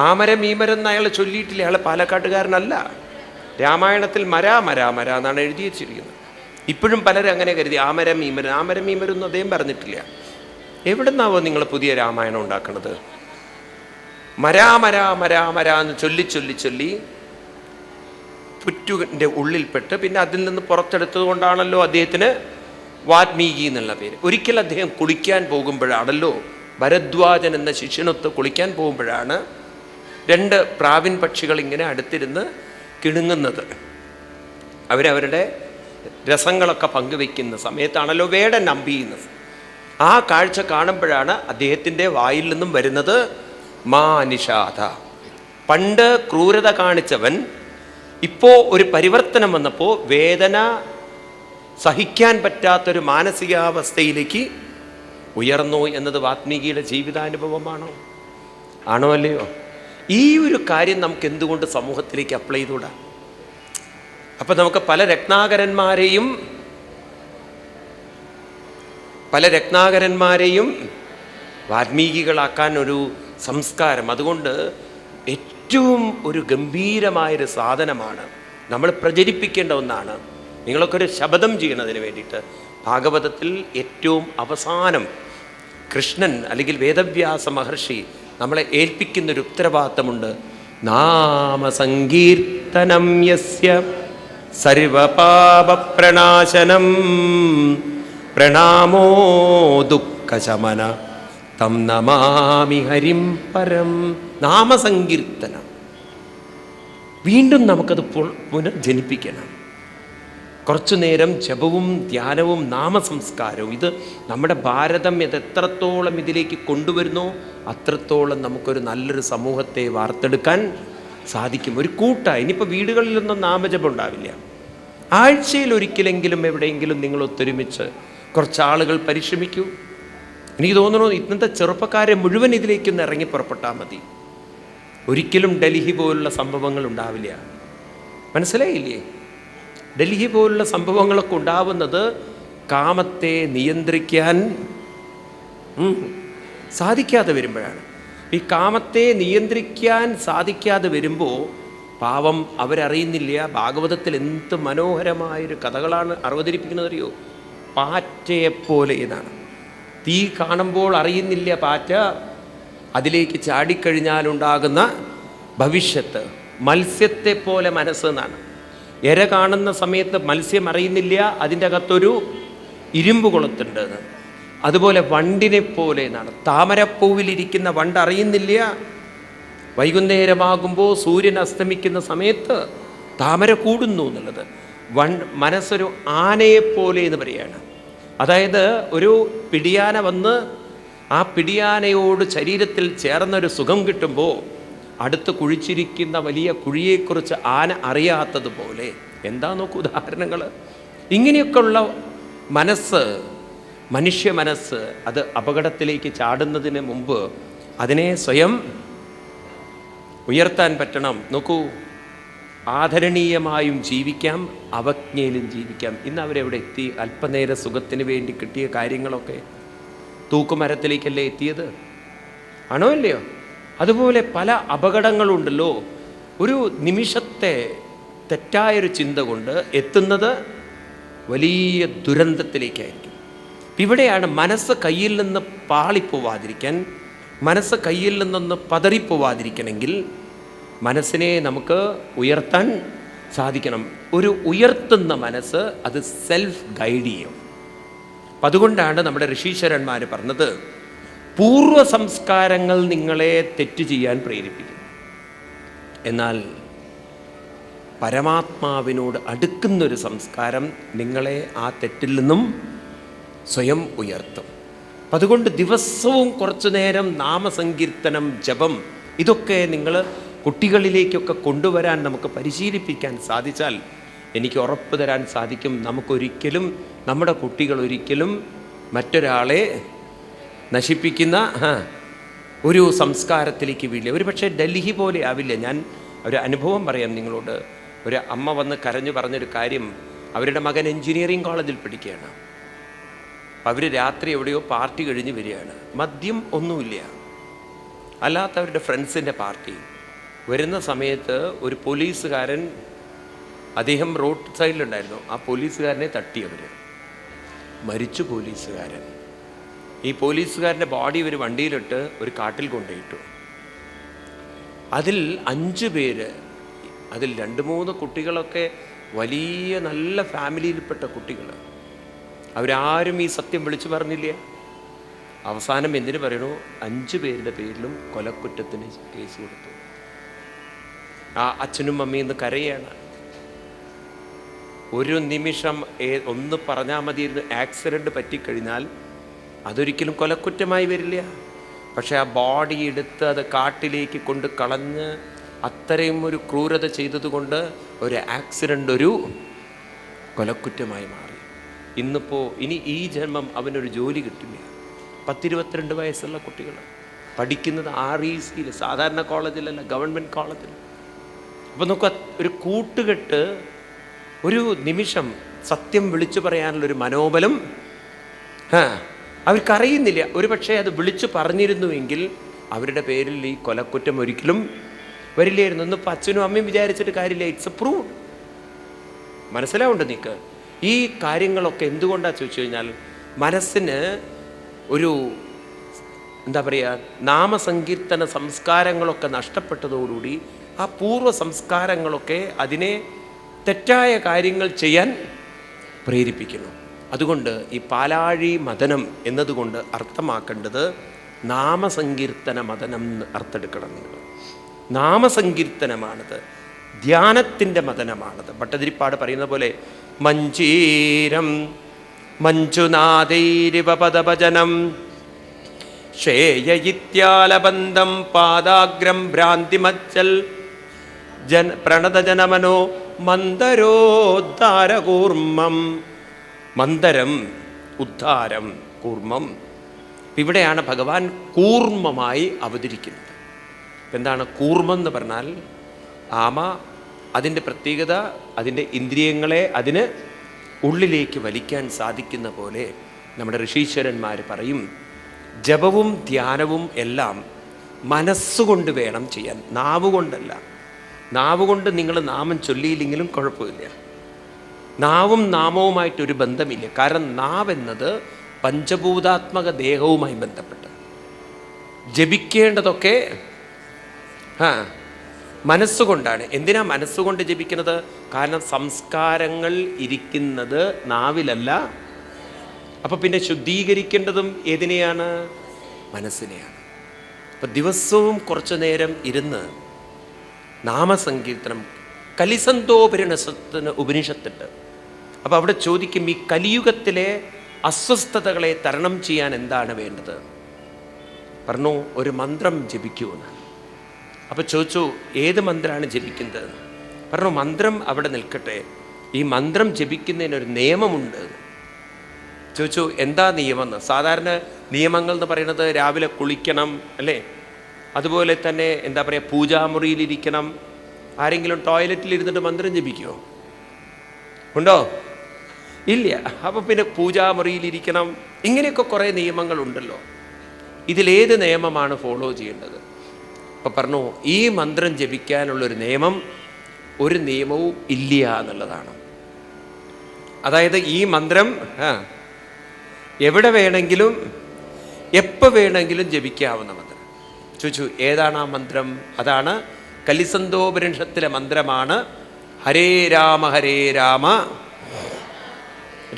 ആമരമീമരെന്ന് അയാൾ ചൊല്ലിയിട്ടില്ല. അയാൾ പാലക്കാട്ടുകാരനല്ല. രാമായണത്തിൽ മരാ മരാ മരാ എന്നാണ് എഴുതി വെച്ചിരിക്കുന്നത്. ഇപ്പോഴും പലരും അങ്ങനെ കരുതി ആമരമീമരൻ. ആമരമീമരൊന്നും അദ്ദേഹം പറഞ്ഞിട്ടില്ല. എവിടെ നിന്നാവോ നിങ്ങൾ പുതിയ രാമായണം ഉണ്ടാക്കുന്നത്? മരാ മരാ മരാ മരാ എന്ന് ചൊല്ലി ചൊല്ലി ചൊല്ലി പുറ്റുവിൻ്റെ ഉള്ളിൽപ്പെട്ട് പിന്നെ അതിൽ നിന്ന് പുറത്തെടുത്തത് കൊണ്ടാണല്ലോ അദ്ദേഹത്തിന് വാൽമീകി എന്നുള്ള പേര്. ഒരിക്കൽ അദ്ദേഹം കുളിക്കാൻ പോകുമ്പോഴാണല്ലോ, ഭരദ്വാജൻ എന്ന ശിഷ്യനൊത്ത് കുളിക്കാൻ പോകുമ്പോഴാണ് 2 പ്രാവിൻ പക്ഷികൾ ഇങ്ങനെ അടുത്തിരുന്ന് കിണുങ്ങുന്നത്. അവരവരുടെ രസങ്ങളൊക്കെ പങ്കുവെക്കുന്ന സമയത്താണല്ലോ വേടൻ അമ്പിയുന്നത്. ആ കാഴ്ച കാണുമ്പോഴാണ് അദ്ദേഹത്തിൻ്റെ വായിൽ നിന്നും വരുന്നത് മാ നിഷാദ. പണ്ട് ക്രൂരത കാണിച്ചവൻ ഇപ്പോൾ ഒരു പരിവർത്തനം വന്നപ്പോൾ വേദന സഹിക്കാൻ പറ്റാത്തൊരു മാനസികാവസ്ഥയിലേക്ക് ഉയർന്നു എന്നത് വാൽമീകിയുടെ ജീവിതാനുഭവമാണോ? ആണോ അല്ലയോ? ഈ ഒരു കാര്യം നമുക്ക് എന്തുകൊണ്ട് സമൂഹത്തിലേക്ക് അപ്ലൈ ചെയ്തുകൂടാ? അപ്പം നമുക്ക് പല രത്നാകരന്മാരെയും വാൽമീകികളാക്കാൻ ഒരു സംസ്കാരം. അതുകൊണ്ട് ഏറ്റവും ഒരു ഗംഭീരമായൊരു സാധനമാണ്, നമ്മൾ പ്രചരിപ്പിക്കേണ്ട ഒന്നാണ്. നിങ്ങളൊക്കെ ഒരു ശപഥം ചെയ്യണതിന് വേണ്ടിയിട്ട് ഭാഗവതത്തിൽ ഏറ്റവും അവസാനം കൃഷ്ണൻ അല്ലെങ്കിൽ വേദവ്യാസ മഹർഷി നമ്മളെ ഏൽപ്പിക്കുന്നൊരു ഉത്തരവാദിത്തമുണ്ട്. നാമസങ്കീർത്തനം യസ്യ സർവപാപപ്രണാശനം പ്രണാമോ ദുഃഖശമന തം നമാമി ഹരിം പരം. നാമസങ്കീർത്തനം വീണ്ടും നമുക്കത് പുനർജനിപ്പിക്കണം. കുറച്ചു നേരം ജപവും ധ്യാനവും നാമസംസ്കാരവും, ഇത് നമ്മുടെ ഭാരതം എത്രത്തോളം ഇതിലേക്ക് കൊണ്ടുവരുന്നോ അത്രത്തോളം നമുക്കൊരു നല്ലൊരു സമൂഹത്തെ വാർത്തെടുക്കാൻ സാധിക്കും. ഒരു കൂട്ടായി ഇനിയിപ്പോൾ വീടുകളിലൊന്നും നാമജപം ഉണ്ടാവില്ല. ആഴ്ചയിൽ ഒരിക്കലെങ്കിലും എവിടെയെങ്കിലും നിങ്ങൾ ഒത്തൊരുമിച്ച് കുറച്ചാളുകൾ പരിശ്രമിക്കൂ. എനിക്ക് തോന്നുന്നു ഇന്നത്തെ ചെറുപ്പക്കാരെ മുഴുവൻ ഇതിലേക്കൊന്ന് ഇറങ്ങി പുറപ്പെട്ടാൽ മതി. ഒരിക്കലും ഡൽഹി പോലുള്ള സംഭവങ്ങൾ ഉണ്ടാവില്ല. മനസ്സിലായില്ലേ? ഡൽഹി പോലുള്ള സംഭവങ്ങളൊക്കെ ഉണ്ടാവുന്നത് കാമത്തെ നിയന്ത്രിക്കാൻ സാധിക്കാതെ വരുമ്പോഴാണ്. ഈ കാമത്തെ നിയന്ത്രിക്കാൻ സാധിക്കാതെ വരുമ്പോൾ പാവം അവരറിയുന്നില്ല. ഭാഗവതത്തിൽ എന്ത് മനോഹരമായൊരു കഥകളാണ് അവതരിപ്പിക്കുന്നത് അറിയോ? പാറ്റയെപ്പോലെ ഇതാണ്. തീ കാണുമ്പോൾ അറിയുന്നില്ല പാറ്റ അതിലേക്ക് ചാടിക്കഴിഞ്ഞാലുണ്ടാകുന്ന ഭവിഷ്യത്ത്. മത്സ്യത്തെ പോലെ മനസ്സെന്നാണ്. ഇര കാണുന്ന സമയത്ത് മത്സ്യം അറിയുന്നില്ല അതിൻ്റെ അകത്തൊരു ഇരുമ്പ് കൊളുത്തുണ്ട്. അതുപോലെ വണ്ടിനെ പോലെ എന്നാണ്. താമരപ്പൂവിലിരിക്കുന്ന വണ്ട് അറിയുന്നില്ല വൈകുന്നേരമാകുമ്പോൾ സൂര്യൻ അസ്തമിക്കുന്ന സമയത്ത് താമര കൂടുന്നു എന്നുള്ളത്. മനസ്സൊരു ആനയെപ്പോലെ എന്ന് പറയാണ്. അതായത് ഒരു പിടിയാന വന്ന് ആ പിടിയാനയോട് ശരീരത്തിൽ ചേർന്നൊരു സുഖം കിട്ടുമ്പോൾ അടുത്ത് കുഴിച്ചിരിക്കുന്ന വലിയ കുഴിയെക്കുറിച്ച് ആന അറിയാത്തതുപോലെ. എന്താ നോക്കൂ ഉദാഹരണങ്ങൾ. ഇങ്ങനെയൊക്കെയുള്ള മനസ്സ്, മനുഷ്യ മനസ്സ്, അത് അപകടത്തിലേക്ക് ചാടുന്നതിന് മുമ്പ് അതിനെ സ്വയം ഉയർത്താൻ പറ്റണം. നോക്കൂ, ആദരണീയമായും ജീവിക്കാം, അവജ്ഞയിലും ജീവിക്കാം. ഇന്ന് അവരെവിടെ എത്തി? അല്പനേര സുഖത്തിന് വേണ്ടി കിട്ടിയ കാര്യങ്ങളൊക്കെ തൂക്കുമരത്തിലേക്കല്ലേ എത്തിയത്? ആണോ അല്ലയോ? അതുപോലെ പല അപകടങ്ങളുണ്ടല്ലോ. ഒരു നിമിഷത്തെ തെറ്റായൊരു ചിന്ത കൊണ്ട് എത്തുന്നത് വലിയ ദുരന്തത്തിലേക്കായിരിക്കും. ഇവിടെയാണ് മനസ്സ് കയ്യിൽ നിന്ന് പാളിപ്പോവാതിരിക്കാൻ, മനസ്സ് കയ്യിൽ നിന്നൊന്ന് പതറിപ്പോവാതിരിക്കണമെങ്കിൽ മനസ്സിനെ നമുക്ക് ഉയർത്താൻ സാധിക്കണം. ഒരു ഉയർത്തുന്ന മനസ്സ് അത് സെൽഫ് ഗൈഡ് ചെയ്യും. അപ്പം അതുകൊണ്ടാണ് നമ്മുടെ ഋഷീശ്വരന്മാർ പറഞ്ഞത്, പൂർവ്വ സംസ്കാരങ്ങൾ നിങ്ങളെ തെറ്റ് ചെയ്യാൻ പ്രേരിപ്പിക്കും, എന്നാൽ പരമാത്മാവിനോട് അടുക്കുന്നൊരു സംസ്കാരം നിങ്ങളെ ആ തെറ്റിൽ നിന്നും സ്വയം ഉയർത്തും. അപ്പം അതുകൊണ്ട് ദിവസവും കുറച്ചു നേരം നാമസങ്കീർത്തനം, ജപം, ഇതൊക്കെ നിങ്ങൾ കുട്ടികളിലേക്കൊക്കെ കൊണ്ടുവരാൻ നമുക്ക് പരിശീലിപ്പിക്കാൻ സാധിച്ചാൽ എനിക്ക് ഉറപ്പ് തരാൻ സാധിക്കും, നമുക്കൊരിക്കലും, നമ്മുടെ കുട്ടികൾ ഒരിക്കലും മറ്റൊരാളെ നശിപ്പിക്കുന്ന ഒരു സംസ്കാരത്തിലേക്ക് വീഴില്ല. ഒരു പക്ഷേ ഡൽഹി പോലെ ആവില്ല. ഞാൻ ഒരു അനുഭവം പറയാം നിങ്ങളോട്. ഒരു അമ്മ വന്ന് കരഞ്ഞു പറഞ്ഞൊരു കാര്യം, അവരുടെ മകൻ എൻജിനീയറിംഗ് കോളേജിൽ പഠിക്കുകയാണ്. അവർ രാത്രി എവിടെയോ പാർട്ടി കഴിഞ്ഞ് വരികയാണ്. മദ്യം ഒന്നുമില്ല, അല്ലാത്തവരുടെ ഫ്രണ്ട്സിൻ്റെ പാർട്ടി. വരുന്ന സമയത്ത് ഒരു പോലീസുകാരൻ, അദ്ദേഹം റോഡ് സൈഡിലുണ്ടായിരുന്നു, ആ പോലീസുകാരനെ തട്ടിയവർ. മരിച്ചു പോലീസുകാരൻ. ഈ പോലീസുകാരൻ്റെ ബോഡി ഒരു വണ്ടിയിലിട്ട് ഒരു കാട്ടിൽ കൊണ്ടുപോയിട്ടു. അതിൽ 5 പേര്, അതിൽ 2-3 കുട്ടികളൊക്കെ വലിയ നല്ല ഫാമിലിയിൽപ്പെട്ട കുട്ടികൾ. അവരാരും ഈ സത്യം വിളിച്ചു പറഞ്ഞില്ല. അവസാനം എന്തിനു പറയണു? 5 പേരുടെ പേരിലും കൊലക്കുറ്റത്തിന് കേസ് കൊടുത്തു. ആ അച്ഛനും അമ്മയും ഇന്ന് കരയാണ്. ഒരു നിമിഷം ഒന്ന് പറഞ്ഞാൽ മതിയിരുന്നു, ആക്സിഡൻറ്റ് പറ്റിക്കഴിഞ്ഞാൽ അതൊരിക്കലും കൊലക്കുറ്റമായി വരില്ല. പക്ഷെ ആ ബോഡി എടുത്ത് അത് കാട്ടിലേക്ക് കൊണ്ട് കളഞ്ഞ് അത്രയും ഒരു ക്രൂരത ചെയ്തതുകൊണ്ട് ഒരു ആക്സിഡൻ്റ് ഒരു കൊലക്കുറ്റമായി മാറി. ഇന്നിപ്പോൾ ഇനി ഈ ജന്മം അവനൊരു ജോലി കിട്ടില്ല. 10-22 വയസ്സുള്ള കുട്ടികൾ പഠിക്കുന്നത് RECയിൽ, സാധാരണ കോളേജിലല്ല, ഗവൺമെൻറ് കോളേജിൽ. അപ്പോൾ നമുക്ക് ഒരു കൂട്ടുകെട്ട്, ഒരു നിമിഷം സത്യം വിളിച്ചു പറയാനുള്ളൊരു മനോബലം അവർക്കറിയുന്നില്ല. ഒരു പക്ഷേ അത് വിളിച്ചു പറഞ്ഞിരുന്നുവെങ്കിൽ അവരുടെ പേരിൽ ഈ കൊലക്കുറ്റം ഒരിക്കലും വരില്ലായിരുന്നു. ഇന്നിപ്പോൾ അച്ഛനും അമ്മയും വിചാരിച്ചിട്ട് കാര്യമില്ല. It's A prove. മനസ്സിലാവുണ്ട് നിനക്ക്? ഈ കാര്യങ്ങളൊക്കെ എന്തുകൊണ്ടാണ് ചോദിച്ചു കഴിഞ്ഞാൽ, മനസ്സിന് ഒരു എന്താ പറയുക, നാമസങ്കീർത്തന സംസ്കാരങ്ങളൊക്കെ നഷ്ടപ്പെട്ടതോടുകൂടി ആ പൂർവ്വ സംസ്കാരങ്ങളൊക്കെ അതിനെ തെറ്റായ കാര്യങ്ങൾ ചെയ്യാൻ പ്രേരിപ്പിക്കുന്നു. അതുകൊണ്ട് ഈ പാലാഴി മദനം എന്നതുകൊണ്ട് അർത്ഥമാക്കേണ്ടത് നാമസങ്കീർത്തന മദനം എന്ന് അർത്ഥമെടുക്കണം നിങ്ങൾ. നാമസങ്കീർത്തനമാണത്, ധ്യാനത്തിൻ്റെ മദനമാണത്. ഭട്ടതിരിപ്പാട് പറയുന്ന പോലെ മഞ്ചീരം മഞ്ജുനാഥൈരിവപദഭജനം ശ്രേയയിത്യാലബന്ധം പാദാഗ്രം ഭ്രാന്തിമജ്ജൽ പ്രണതജനമനോ മന്ദരോദ്ധാരകൂർമ്മം. മന്ദരം, ഉദ്ധാരം, കൂർമ്മം. ഇവിടെയാണ് ഭഗവാൻ കൂർമ്മമായി അവതരിക്കുന്നത്. എന്താണ് കൂർമ്മം എന്ന് പറഞ്ഞാൽ? ആമ അതിൻ്റെ പ്രത്യേകത അതിൻ്റെ ഇന്ദ്രിയങ്ങളെ അതിന് ഉള്ളിലേക്ക് വലിക്കാൻ സാധിക്കുന്ന പോലെ നമ്മുടെ ഋഷീശ്വരന്മാർ പറയും, ജപവും ധ്യാനവും എല്ലാം മനസ്സുകൊണ്ട് വേണം ചെയ്യാൻ, നാവുകൊണ്ടല്ല. നാവുകൊണ്ട് നിങ്ങൾ നാമം ചൊല്ലിയില്ലെങ്കിലും കുഴപ്പമില്ല. നാവും നാമവുമായിട്ടൊരു ബന്ധമില്ല. കാരണം നാവെന്നത് പഞ്ചഭൂതാത്മക ദേഹവുമായി ബന്ധപ്പെട്ട് ജപിക്കേണ്ടതൊക്കെ മനസ്സുകൊണ്ടാണ്. എന്തിനാ മനസ്സുകൊണ്ട് ജപിക്കുന്നത്? കാരണം സംസ്കാരങ്ങൾ ഇരിക്കുന്നത് നാവിലല്ല. അപ്പം പിന്നെ ശുദ്ധീകരിക്കേണ്ടതും ഏതിനെയാണ്? മനസ്സിനെയാണ്. അപ്പം ദിവസവും കുറച്ചു നേരം ഇരുന്ന് നാമസങ്കീർത്തനം, കലിസന്തോപരിണസത്തിന് ഉപനിഷത്തുണ്ട്. അപ്പം അവിടെ ചോദിക്കും, ഈ കലിയുഗത്തിലെ അസ്വസ്ഥതകളെ തരണം ചെയ്യാൻ എന്താണ് വേണ്ടത്? പറഞ്ഞു, ഒരു മന്ത്രം ജപിക്കുമെന്ന്. അപ്പോൾ ചോദിച്ചു, ഏത് മന്ത്രമാണ് ജപിക്കുന്നത്? പറഞ്ഞു, മന്ത്രം അവിടെ നിൽക്കട്ടെ, ഈ മന്ത്രം ജപിക്കുന്നതിനൊരു നിയമമുണ്ട്. ചോദിച്ചു, എന്താ നിയമം? സാധാരണ നിയമങ്ങൾ എന്ന് പറയുന്നത് രാവിലെ കുളിക്കണം അല്ലേ, അതുപോലെ തന്നെ എന്താ പറയുക, പൂജാമുറിയിലിരിക്കണം. ആരെങ്കിലും ടോയ്ലറ്റിൽ ഇരുന്നിട്ട് മന്ത്രം ജപിക്കുമോ? ഉണ്ടോ? ഇല്ല. അപ്പോൾ പിന്നെ പൂജാമുറിയിലിരിക്കണം. ഇങ്ങനെയൊക്കെ കുറേ നിയമങ്ങളുണ്ടല്ലോ. ഇതിലേത് നിയമമാണ് ഫോളോ ചെയ്യേണ്ടത്? അപ്പോൾ പറഞ്ഞു, ഈ മന്ത്രം ജപിക്കാനുള്ളൊരു നിയമം, ഒരു നിയമവും ഇല്ല എന്നുള്ളതാണ്. അതായത് ഈ മന്ത്രം എവിടെ വേണമെങ്കിലും എപ്പോൾ വേണമെങ്കിലും ജപിക്കാവുന്ന മന്ത്രം. ചോദിച്ചു, ഏതാണ് ആ മന്ത്രം? അതാണ് കലിസന്തോപനിഷത്തിലെ മന്ത്രമാണ് ഹരേ രാമ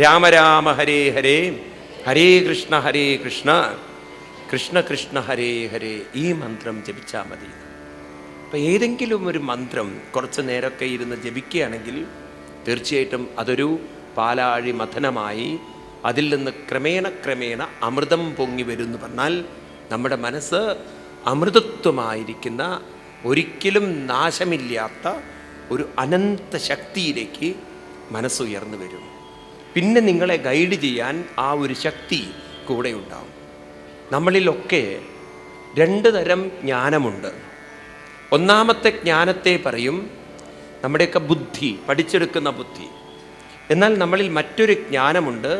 രാമ രാമ ഹരേ ഹരേ, ഹരേ കൃഷ്ണ കൃഷ്ണ കൃഷ്ണ ഹരേ ഹരേ. ഈ മന്ത്രം ജപിച്ചാൽ മതി. അപ്പം ഏതെങ്കിലും ഒരു മന്ത്രം കുറച്ച് നേരമൊക്കെ ഇരുന്ന് ജപിക്കുകയാണെങ്കിൽ തീർച്ചയായിട്ടും അതൊരു പാലാഴി മഥനമായി അതിൽ നിന്ന് ക്രമേണ അമൃതം പൊങ്ങി വരുമെന്ന് പറഞ്ഞാൽ നമ്മുടെ മനസ്സ് അമൃതത്വമായിരിക്കുന്ന, ഒരിക്കലും നാശമില്ലാത്ത ഒരു അനന്ത ശക്തിയിലേക്ക് മനസ്സുയർന്നു വരും. പിന്നെ നിങ്ങളെ ഗൈഡ് ചെയ്യാൻ ആ ഒരു ശക്തി കൂടെ ഉണ്ടാവും. നമ്മളിലൊക്കെ രണ്ട് തരം ജ്ഞാനമുണ്ട്. ഒന്നാമത്തെ ജ്ഞാനത്തെ പറയും നമ്മുടെയൊക്കെ ബുദ്ധി, പഠിച്ചെടുക്കുന്ന ബുദ്ധി. എന്നാൽ നമ്മളിൽ മറ്റൊരു ജ്ഞാനമുണ്ട്,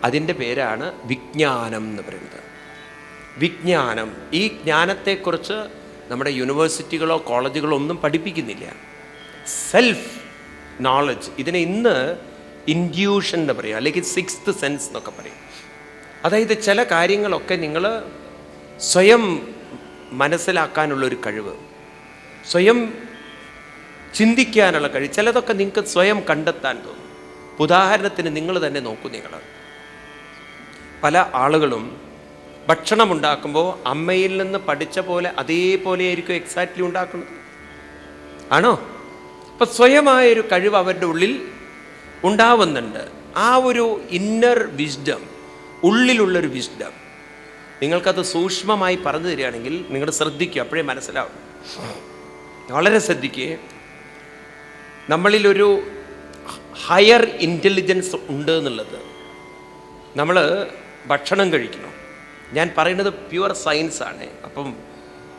അതിൻ്റെ പേരാണ് വിജ്ഞാനം എന്ന് പറയുന്നത്. വിജ്ഞാനം, ഈ ജ്ഞാനത്തെക്കുറിച്ച് നമ്മുടെ യൂണിവേഴ്സിറ്റികളോ കോളേജുകളോ ഒന്നും പഠിപ്പിക്കുന്നില്ല. സെൽഫ് നോളജ്, ഇതിനെ ഇന്ന് ഇൻഡ്യൂഷൻ എന്ന് പറയും, അല്ലെങ്കിൽ സിക്സ്ത് സെൻസ് എന്നൊക്കെ പറയും. അതായത് ചില കാര്യങ്ങളൊക്കെ നിങ്ങൾ സ്വയം മനസ്സിലാക്കാനുള്ളൊരു കഴിവ്, സ്വയം ചിന്തിക്കാനുള്ള കഴിവ്, ചിലതൊക്കെ നിങ്ങൾക്ക് സ്വയം കണ്ടെത്താൻ തോന്നും. ഉദാഹരണത്തിന് നിങ്ങൾ തന്നെ നോക്കൂ. നിങ്ങൾ പല ആളുകളും ഭക്ഷണം ഉണ്ടാക്കുമ്പോൾ അമ്മയിൽ നിന്ന് പഠിച്ച പോലെ അതേപോലെ ആയിരിക്കും എക്സാക്ട്ലി ഉണ്ടാക്കുന്നത്. ആണോ? അപ്പം സ്വയമായൊരു കഴിവ് അവരുടെ ഉള്ളിൽ ഉണ്ടാവുന്നുണ്ട്. ആ ഒരു ഇന്നർ വിസ്ഡം, ഉള്ളിലുള്ളൊരു വിസ്ഡം നിങ്ങൾക്കത് സൂക്ഷ്മമായി പറഞ്ഞു തരികയാണെങ്കിൽ നിങ്ങൾ ശ്രദ്ധിക്കുക, അപ്പോഴേ മനസ്സിലാവും. വളരെ ശ്രദ്ധിക്കുക. നമ്മളിലൊരു ഹയർ ഇൻ്റലിജൻസ് ഉണ്ട് എന്നുള്ളത്. നമ്മൾ ഭക്ഷണം കഴിക്കണം. ഞാൻ പറയുന്നത് പ്യുവർ സയൻസാണ്. അപ്പം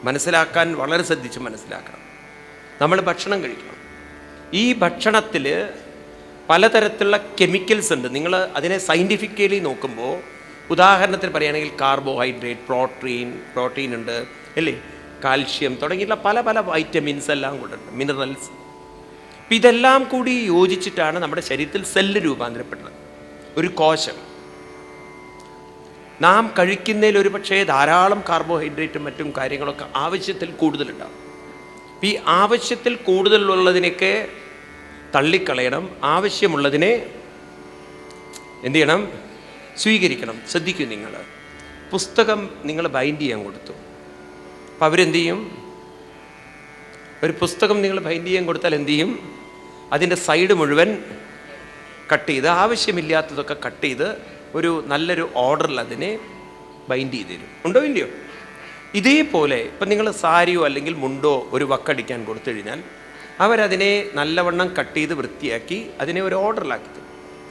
മനസ്സിലാക്കാൻ വളരെ ശ്രദ്ധിച്ച് മനസ്സിലാക്കണം. നമ്മൾ ഭക്ഷണം കഴിക്കണം. ഈ ഭക്ഷണത്തിൽ പലതരത്തിലുള്ള കെമിക്കൽസ് ഉണ്ട്. നിങ്ങൾ അതിനെ സയൻറ്റിഫിക്കലി നോക്കുമ്പോൾ, ഉദാഹരണത്തിന് പറയുകയാണെങ്കിൽ കാർബോഹൈഡ്രേറ്റ്, പ്രോട്ടീൻ ഉണ്ട് അല്ലേ, കാൽഷ്യം തുടങ്ങിയിട്ടുള്ള പല പല വൈറ്റമിൻസ് എല്ലാം കൂടെ ഉണ്ട്, മിനറൽസ്. അപ്പം ഇതെല്ലാം കൂടി യോജിച്ചിട്ടാണ് നമ്മുടെ ശരീരത്തിൽ സെല്ല് രൂപാന്തരപ്പെടുന്നത്, ഒരു കോശം. നാം കഴിക്കുന്നതിൽ ഒരു പക്ഷേ ധാരാളം കാർബോഹൈഡ്രേറ്റും മറ്റും കാര്യങ്ങളൊക്കെ ആവശ്യത്തിൽ കൂടുതലുണ്ടാകും. ഈ ആവശ്യത്തിൽ കൂടുതലുള്ളതിനൊക്കെ തള്ളിക്കളയണം, ആവശ്യമുള്ളതിനെ എന്ത് ചെയ്യണം? സ്വീകരിക്കണം. ശ്രദ്ധിക്കൂ, നിങ്ങൾ പുസ്തകം നിങ്ങൾ ബൈൻഡ് ചെയ്യാൻ കൊടുത്തു. അപ്പം അവരെന്ത് ചെയ്യും? ഒരു പുസ്തകം നിങ്ങൾ ബൈൻഡ് ചെയ്യാൻ കൊടുത്താൽ എന്ത് ചെയ്യും? അതിൻ്റെ സൈഡ് മുഴുവൻ കട്ട് ചെയ്ത്, ആവശ്യമില്ലാത്തതൊക്കെ കട്ട് ചെയ്ത് ഒരു നല്ലൊരു ഓർഡറിൽ അതിനെ ബൈൻഡ് ചെയ്ത് തരും. ഉണ്ടോ ഇല്ലയോ? ഇതേപോലെ ഇപ്പം നിങ്ങൾ സാരിയോ അല്ലെങ്കിൽ മുണ്ടോ ഒരു വക്കടിക്കാൻ കൊടുത്തു കഴിഞ്ഞാൽ അവരതിനെ നല്ലവണ്ണം കട്ട് ചെയ്ത് വൃത്തിയാക്കി അതിനെ ഒരു ഓർഡറിലാക്കി തരും.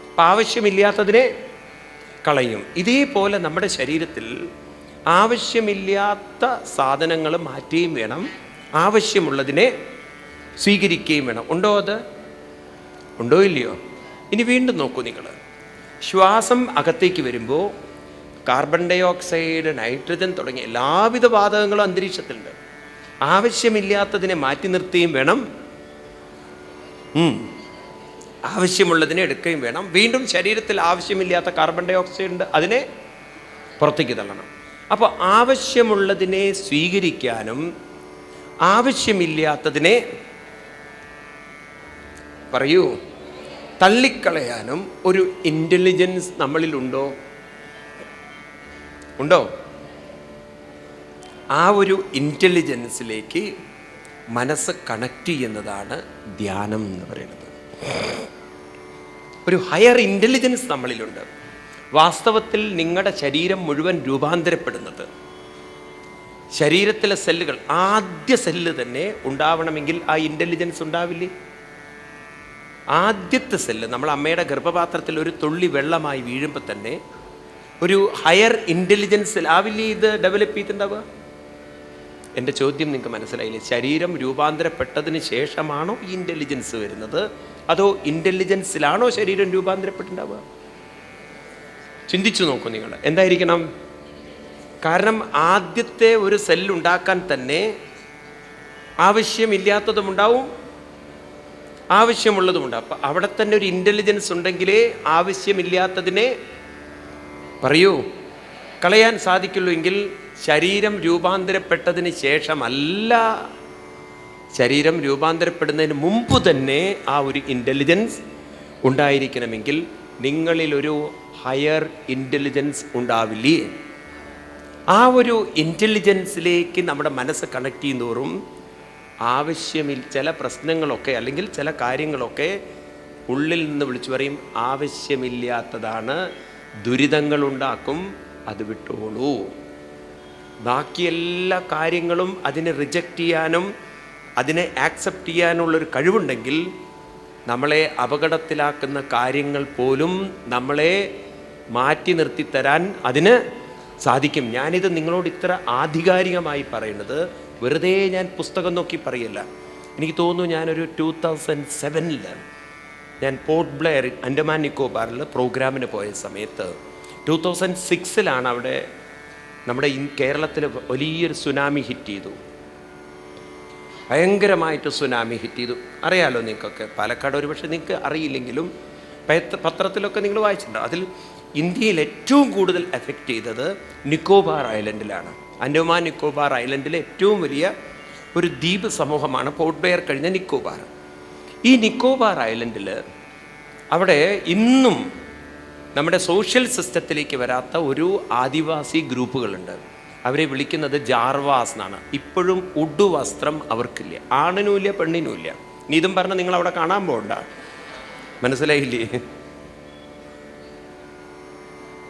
അപ്പം ആവശ്യമില്ലാത്തതിനെ കളയും. ഇതേപോലെ നമ്മുടെ ശരീരത്തിൽ ആവശ്യമില്ലാത്ത സാധനങ്ങൾ മാറ്റുകയും വേണം, ആവശ്യമുള്ളതിനെ സ്വീകരിക്കുകയും വേണം. ഉണ്ടോ? അത് ഉണ്ടോ ഇല്ലയോ? ഇനി വീണ്ടും നോക്കൂ. നിങ്ങൾ ശ്വാസം അകത്തേക്ക് വരുമ്പോൾ കാർബൺ ഡൈ ഓക്സൈഡ്, നൈട്രജൻ തുടങ്ങിയ എല്ലാവിധ വാതകങ്ങളും അന്തരീക്ഷത്തിലുണ്ട്. ആവശ്യമില്ലാത്തതിനെ മാറ്റി നിർത്തുകയും വേണം, ആവശ്യമുള്ളതിനെ എടുക്കുകയും വേണം. വീണ്ടും ശരീരത്തിൽ ആവശ്യമില്ലാത്ത കാർബൺ ഡൈ ഓക്സൈഡ് ഉണ്ട്, അതിനെ പുറത്തേക്ക് തള്ളണം. അപ്പോൾ ആവശ്യമുള്ളതിനെ സ്വീകരിക്കാനും ആവശ്യമില്ലാത്തതിനെ പറയൂ തള്ളിക്കളയാനും ഒരു ഇൻ്റലിജൻസ് നമ്മളിലുണ്ടോ? ഉണ്ടോ? ആ ഒരു ഇൻ്റലിജൻസിലേക്ക് മനസ്സ് കണക്ട് ചെയ്യുന്നതാണ് ധ്യാനം എന്ന് പറയുന്നത്. ഒരു ഹയർ ഇൻ്റലിജൻസ് നമ്മളിലുണ്ട്. വാസ്തവത്തിൽ നിങ്ങളുടെ ശരീരം മുഴുവൻ രൂപാന്തരപ്പെടുന്നത്, ശരീരത്തിലെ സെല്ലുകൾ, ആദ്യ സെല്ല് തന്നെ ഉണ്ടാവണമെങ്കിൽ ആ ഇൻ്റലിജൻസ് ഉണ്ടാവില്ലേ? ആദ്യത്തെ സെല്ല് നമ്മൾ അമ്മയുടെ ഗർഭപാത്രത്തിൽ ഒരു തുള്ളി വെള്ളമായി വീഴുമ്പോൾ തന്നെ ഒരു ഹയർ ഇൻ്റലിജൻസിൽ ആവില്ലേ ഇത് ഡെവലപ്പ് ചെയ്തിട്ടുണ്ടാവുക? എൻ്റെ ചോദ്യം നിങ്ങൾക്ക് മനസ്സിലായില്ലേ? ശരീരം രൂപാന്തരപ്പെട്ടതിന് ശേഷമാണോ ഈ ഇൻ്റലിജൻസ് വരുന്നത്, അതോ ഇൻ്റലിജൻസിലാണോ ശരീരം രൂപാന്തരപ്പെട്ടിട്ടുണ്ടാവുക? ചിന്തിച്ചു നോക്കൂ നിങ്ങൾ. എന്തായിരിക്കണം? കാരണം ആദ്യത്തെ ഒരു സെല്ലുണ്ടാക്കാൻ തന്നെ ആവശ്യമില്ലാത്തതുമുണ്ടാവും, ആവശ്യമുള്ളതുമുണ്ടാവും. അപ്പം അവിടെ തന്നെ ഒരു ഇൻ്റലിജൻസ് ഉണ്ടെങ്കിലേ ആവശ്യമില്ലാത്തതിനെ പറയൂ കളയാൻ സാധിക്കുള്ളൂ. എങ്കിൽ ശരീരം രൂപാന്തരപ്പെട്ടതിന് ശേഷമല്ല, ശരീരം രൂപാന്തരപ്പെടുന്നതിന് മുമ്പ് തന്നെ ആ ഒരു ഇൻ്റലിജൻസ് ഉണ്ടായിരിക്കണമെങ്കിൽ നിങ്ങളിലൊരു ഹയർ ഇൻ്റലിജൻസ് ഉണ്ടാവില്ലേ? ആ ഒരു ഇൻ്റലിജൻസിലേക്ക് നമ്മുടെ മനസ്സ് കണക്ട് ചെയ്യുന്നതോറും ചില പ്രശ്നങ്ങളൊക്കെ അല്ലെങ്കിൽ ചില കാര്യങ്ങളൊക്കെ ഉള്ളിൽ നിന്ന് വിളിച്ചു പറയും, ആവശ്യമില്ലാത്തതാണ്, ദുരിതങ്ങളുണ്ടാക്കും, അത് വിട്ടോളൂ. ബാക്കി എല്ലാ കാര്യങ്ങളും അതിനെ റിജക്റ്റ് ചെയ്യാനും അതിനെ ആക്സെപ്റ്റ് ചെയ്യാനുള്ളൊരു കഴിവുണ്ടെങ്കിൽ നമ്മളെ അപകടത്തിലാക്കുന്ന കാര്യങ്ങൾ പോലും നമ്മളെ മാറ്റി നിർത്തിത്തരാൻ അതിന് സാധിക്കും. ഞാനിത് നിങ്ങളോട് ഇത്ര ആധികാരികമായി പറയുന്നത് വെറുതെ ഞാൻ പുസ്തകം നോക്കി പറയല്ല. എനിക്ക് തോന്നുന്നു ഞാനൊരു 2007 ഞാൻ പോർട്ട് ബ്ലെയർ അൻഡമാൻ നിക്കോബാറിൽ പ്രോഗ്രാമിന് പോയ സമയത്ത് 2006 അവിടെ നമ്മുടെ കേരളത്തിൽ വലിയൊരു സുനാമി ഹിറ്റ് ചെയ്തു. ഭയങ്കരമായിട്ട് സുനാമി ഹിറ്റ് ചെയ്തു. അറിയാലോ നിങ്ങൾക്കൊക്കെ. പാലക്കാട് ഒരു പക്ഷേ നിങ്ങൾക്ക് അറിയില്ലെങ്കിലും പത്രത്തിലൊക്കെ നിങ്ങൾ വായിച്ചിട്ടുണ്ടോ. അതിൽ ഇന്ത്യയിൽ ഏറ്റവും കൂടുതൽ എഫക്റ്റ് ചെയ്തത് നിക്കോബാർ ഐലൻഡിലാണ്. അൻഡമാൻ നിക്കോബാർ ഐലൻഡിലെ ഏറ്റവും വലിയ ഒരു ദ്വീപ് സമൂഹമാണ് പോർട്ട് ബ്ലെയർ കഴിഞ്ഞ നിക്കോബാർ. ഈ നിക്കോബാർ ഐലൻഡിൽ അവിടെ ഇന്നും നമ്മുടെ സോഷ്യൽ സിസ്റ്റത്തിലേക്ക് വരാത്ത ഒരു ആദിവാസി ഗ്രൂപ്പുകളുണ്ട്. അവരെ വിളിക്കുന്നത് ജാർവാസ് എന്നാണ്. ഇപ്പോഴും ഉഡു വസ്ത്രം അവർക്കില്ല, ആണിനുമില്ല പെണ്ണിനുമില്ല. നീ ഇതും പറഞ്ഞ് നിങ്ങൾ അവിടെ കാണാൻ പോകണ്ട, മനസ്സിലായില്ലേ?